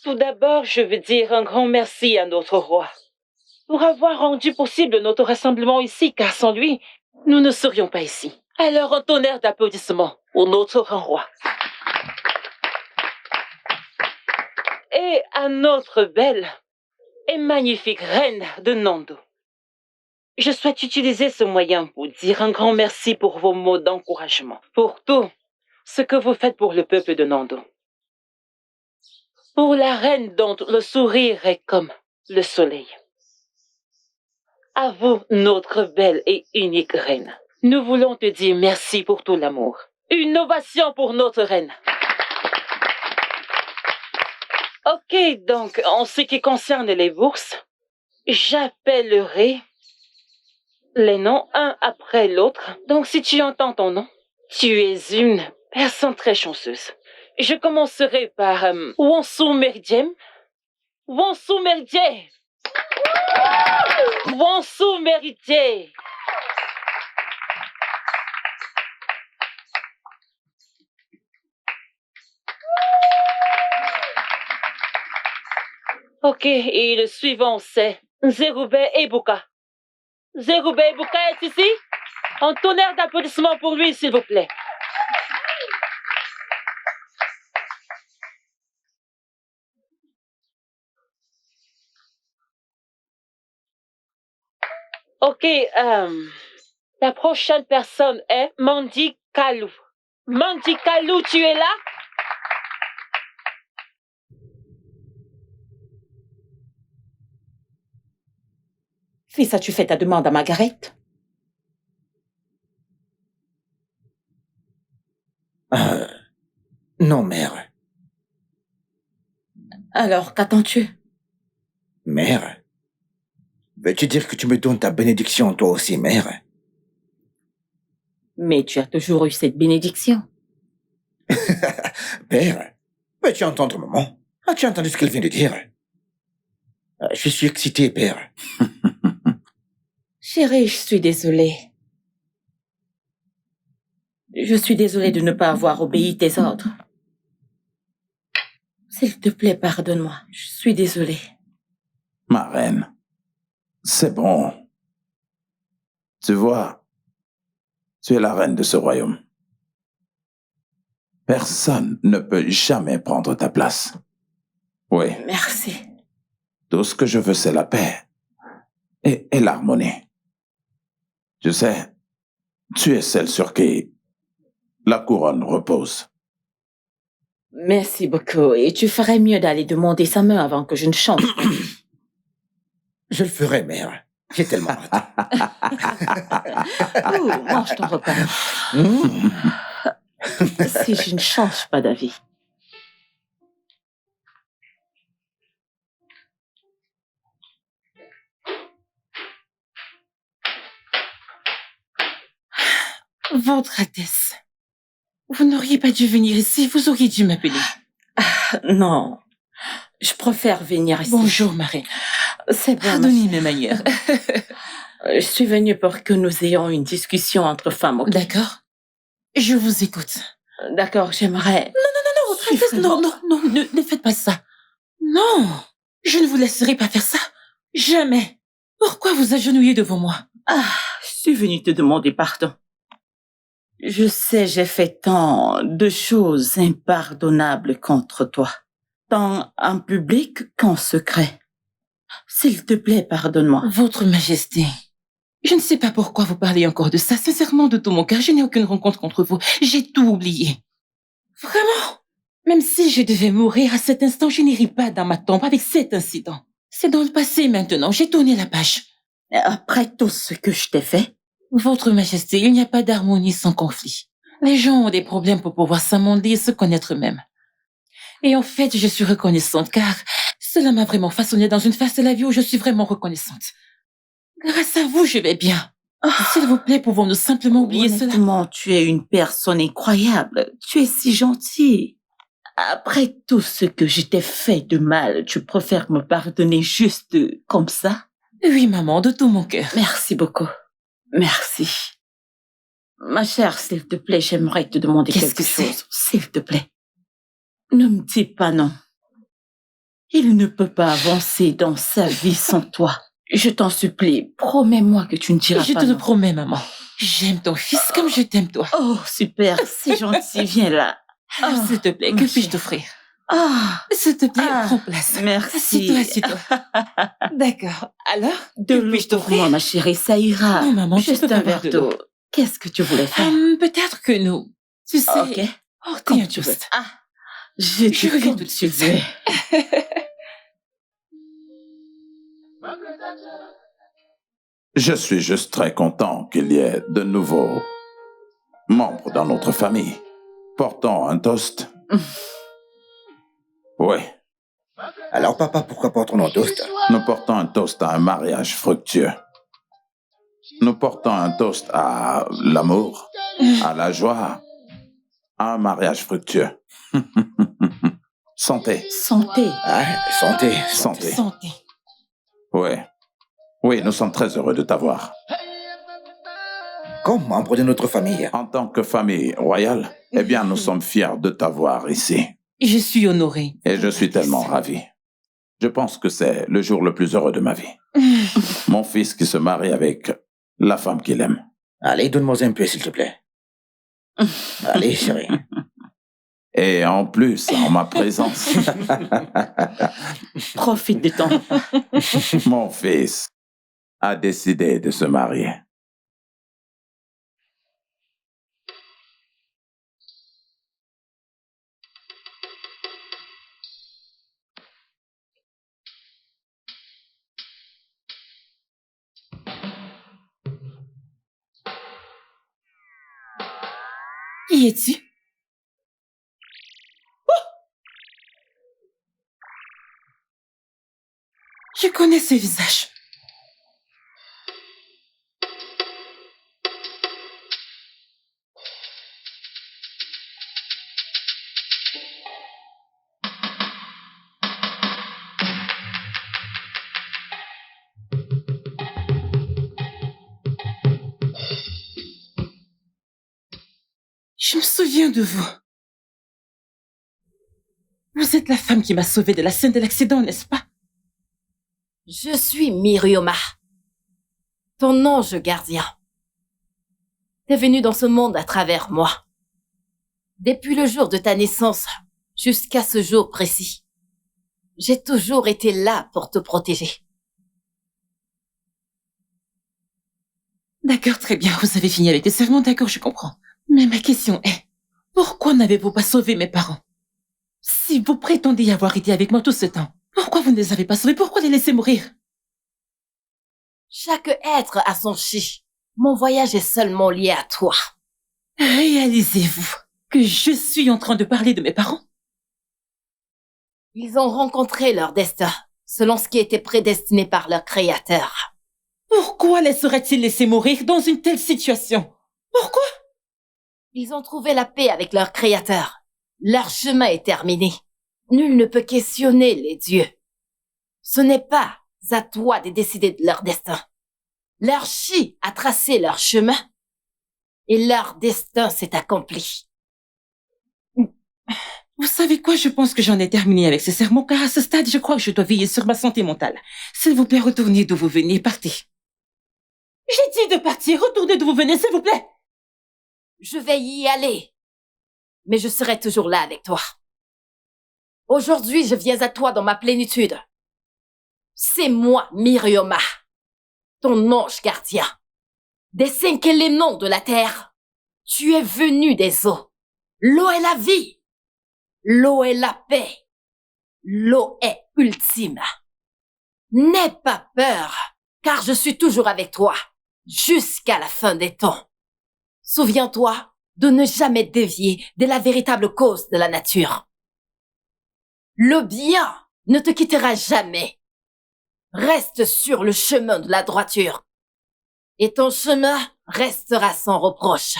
Tout d'abord, je veux dire un grand merci à notre roi pour avoir rendu possible notre rassemblement ici, car sans lui, nous ne serions pas ici. Alors, un tonnerre d'applaudissements pour notre grand roi. Et à notre belle et magnifique reine de Nando. Je souhaite utiliser ce moyen pour dire un grand merci pour vos mots d'encouragement, pour tout ce que vous faites pour le peuple de Nando. Pour la reine dont le sourire est comme le soleil. À vous, notre belle et unique reine. Nous voulons te dire merci pour tout l'amour. Une ovation pour notre reine. Ok, donc, en ce qui concerne les bourses, j'appellerai les noms un après l'autre. Donc, si tu entends ton nom, tu es une personne très chanceuse. Je commencerai par Wonsu Merdiem. Wonsu Merdiem. Wonsu Merdiem. Ok, et le suivant c'est Zerube Ebuka. Zerube Ebuka est ici? Un tonnerre d'applaudissements pour lui, s'il vous plaît. Ok, la prochaine personne est Mandy Kalou. Mandy Kalou, tu es là? Fils, as-tu fait ta demande à Margaret? Non, mère. Alors, qu'attends-tu? Mère? Veux-tu dire que tu me donnes ta bénédiction, toi aussi, mère? Mais tu as toujours eu cette bénédiction. Père, veux-tu entendre maman? As-tu entendu ce qu'elle vient de dire? Je suis excité, père. Chérie, je suis désolée. Je suis désolée de ne pas avoir obéi tes ordres. S'il te plaît, pardonne-moi. Je suis désolée. Ma reine, c'est bon. Tu vois, tu es la reine de ce royaume. Personne ne peut jamais prendre ta place. Oui. Merci. Tout ce que je veux, c'est la paix et l'harmonie. Tu sais, tu es celle sur qui la couronne repose. Merci beaucoup. Et tu ferais mieux d'aller demander sa main avant que je ne change. Je le ferai, mère. J'ai tellement hâte. Mange ton repas. Si je ne change pas d'avis. Votre Altesse, vous n'auriez pas dû venir ici, vous auriez dû m'appeler. Non, je préfère venir ici. Bonjour, Marie. C'est bon. Pardonnez mes manières. Je suis venue pour que nous ayons une discussion entre femmes. Okay? D'accord. Je vous écoute. D'accord, j'aimerais... Non, votre Altesse, non, ne faites pas ça. Non, je ne vous laisserai pas faire ça. Jamais. Pourquoi vous agenouillez devant moi? Je suis venue te demander pardon. Je sais, j'ai fait tant de choses impardonnables contre toi, tant en public qu'en secret. S'il te plaît, pardonne-moi. Votre Majesté, je ne sais pas pourquoi vous parlez encore de ça. Sincèrement, de tout mon cœur, je n'ai aucune rencontre contre vous. J'ai tout oublié. Vraiment. Même si je devais mourir à cet instant, je n'irai pas dans ma tombe avec cet incident. C'est dans le passé maintenant, j'ai tourné la page. Après tout ce que je t'ai fait, Votre Majesté, il n'y a pas d'harmonie sans conflit. Les gens ont des problèmes pour pouvoir s'amender et se connaître eux-mêmes. Et en fait, je suis reconnaissante car cela m'a vraiment façonnée dans une phase de la vie où je suis vraiment reconnaissante. Grâce à vous, je vais bien. S'il vous plaît, pouvons-nous simplement oublier cela? Honnêtement, tu es une personne incroyable. Tu es si gentille. Après tout ce que je t'ai fait de mal, tu préfères me pardonner juste comme ça? Oui, maman, de tout mon cœur. Merci beaucoup. Merci. Ma chère, s'il te plaît, j'aimerais te demander quelque chose. S'il te plaît. Ne me dis pas non. Il ne peut pas avancer dans sa vie sans toi. Je t'en supplie, promets-moi que tu ne diras pas non. Je te le promets, maman. J'aime ton fils comme je t'aime toi. Oh, super, c'est gentil, viens là. Alors, s'il te plaît, que puis-je t'offrir? S'il te plaît, prends place. Merci. Assieds-toi, assieds-toi. D'accord. Alors, de l'eau pour moi, ma chérie, ça ira. Non, maman, je juste peux pas un boire verre de l'eau. d'eau. Qu'est-ce que tu voulais faire? Peut-être que nous. Tu sais. Ok. Quand tu veux. Je reviens tout de suite. Je suis juste très content qu'il y ait de nouveaux membres dans notre famille. Portons un toast. Oui. Alors, papa, pourquoi portons un toast? Nous portons un toast à un mariage fructueux. Nous portons un toast à l'amour, à la joie, à un mariage fructueux. Santé. Santé. Santé. Santé. Santé. Oui. Oui, nous sommes très heureux de t'avoir. Comme membre de notre famille. En tant que famille royale, eh bien, nous sommes fiers de t'avoir ici. Je suis honorée. Et je suis tellement ravi. Je pense que c'est le jour le plus heureux de ma vie. Mon fils qui se marie avec la femme qu'il aime. Allez, donne-moi un peu, s'il te plaît. Allez, chérie. Et en plus, en ma présence. Profite du temps. Mon fils a décidé de se marier. Qui es-tu? Je connais ce visage. Je me souviens de vous. Vous êtes la femme qui m'a sauvée de la scène de l'accident, n'est-ce pas? Je suis Mirioma, ton ange gardien. T'es venu dans ce monde à travers moi. Depuis le jour de ta naissance jusqu'à ce jour précis, j'ai toujours été là pour te protéger. D'accord, très bien. Vous avez fini avec les serments, d'accord, je comprends. Mais ma question est, pourquoi n'avez-vous pas sauvé mes parents? Si vous prétendez avoir été avec moi tout ce temps, pourquoi vous ne les avez pas sauvés? Pourquoi les laisser mourir? Chaque être a son chi. Mon voyage est seulement lié à toi. Réalisez-vous que je suis en train de parler de mes parents? Ils ont rencontré leur destin, selon ce qui était prédestiné par leur créateur. Pourquoi les seraient-ils laissés mourir dans une telle situation? Pourquoi? Ils ont trouvé la paix avec leur créateur. Leur chemin est terminé. Nul ne peut questionner les dieux. Ce n'est pas à toi de décider de leur destin. Leur chi a tracé leur chemin et leur destin s'est accompli. Vous savez quoi? Je pense que j'en ai terminé avec ce sermon, car à ce stade, je crois que je dois veiller sur ma santé mentale. S'il vous plaît, retournez d'où vous venez, partez. J'ai dit de partir, retournez d'où vous venez, s'il vous plaît. Je vais y aller, mais je serai toujours là avec toi. Aujourd'hui, je viens à toi dans ma plénitude. C'est moi, Mirioma, ton ange gardien. Des 5 éléments de la terre, tu es venu des eaux. L'eau est la vie. L'eau est la paix. L'eau est ultime. N'aie pas peur, car je suis toujours avec toi. jusqu'à la fin des temps. Souviens-toi de ne jamais dévier de la véritable cause de la nature. Le bien ne te quittera jamais. Reste sur le chemin de la droiture. Et ton chemin restera sans reproche.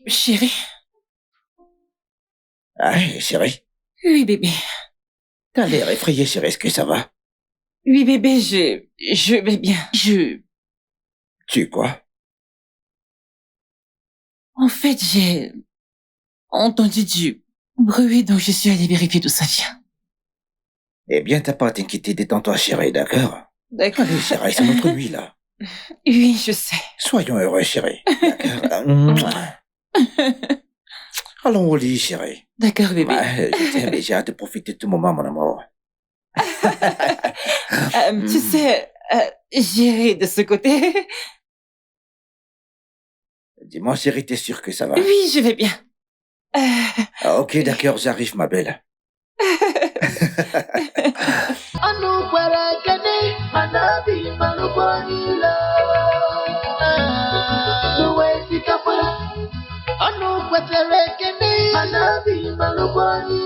Chérie. Ah, chérie. Oui, bébé. T'as l'air effrayé, chérie. Est-ce que ça va? Oui, bébé, je vais bien. Tu quoi? En fait, j'ai entendu du bruit, donc je suis allée vérifier d'où ça vient. Eh bien, t'as pas à t'inquiéter, détends-toi, chérie, d'accord? D'accord. Allez, chérie, c'est notre nuit, là. Oui, je sais. Soyons heureux, chérie. D'accord? Allons au lit, chérie. D'accord, bébé. Je t'aime et j'ai hâte de profiter de tout moment, mon amour. Tu sais, j'irai de ce côté. Dis-moi, chérie, t'es sûre que ça va? Oui, je vais bien. Ah, ok, d'accord, j'arrive, ma belle. Anu kwere kene manabi manubonila. Nuwe sikapa. Anu kwetere kene manabi manubonila.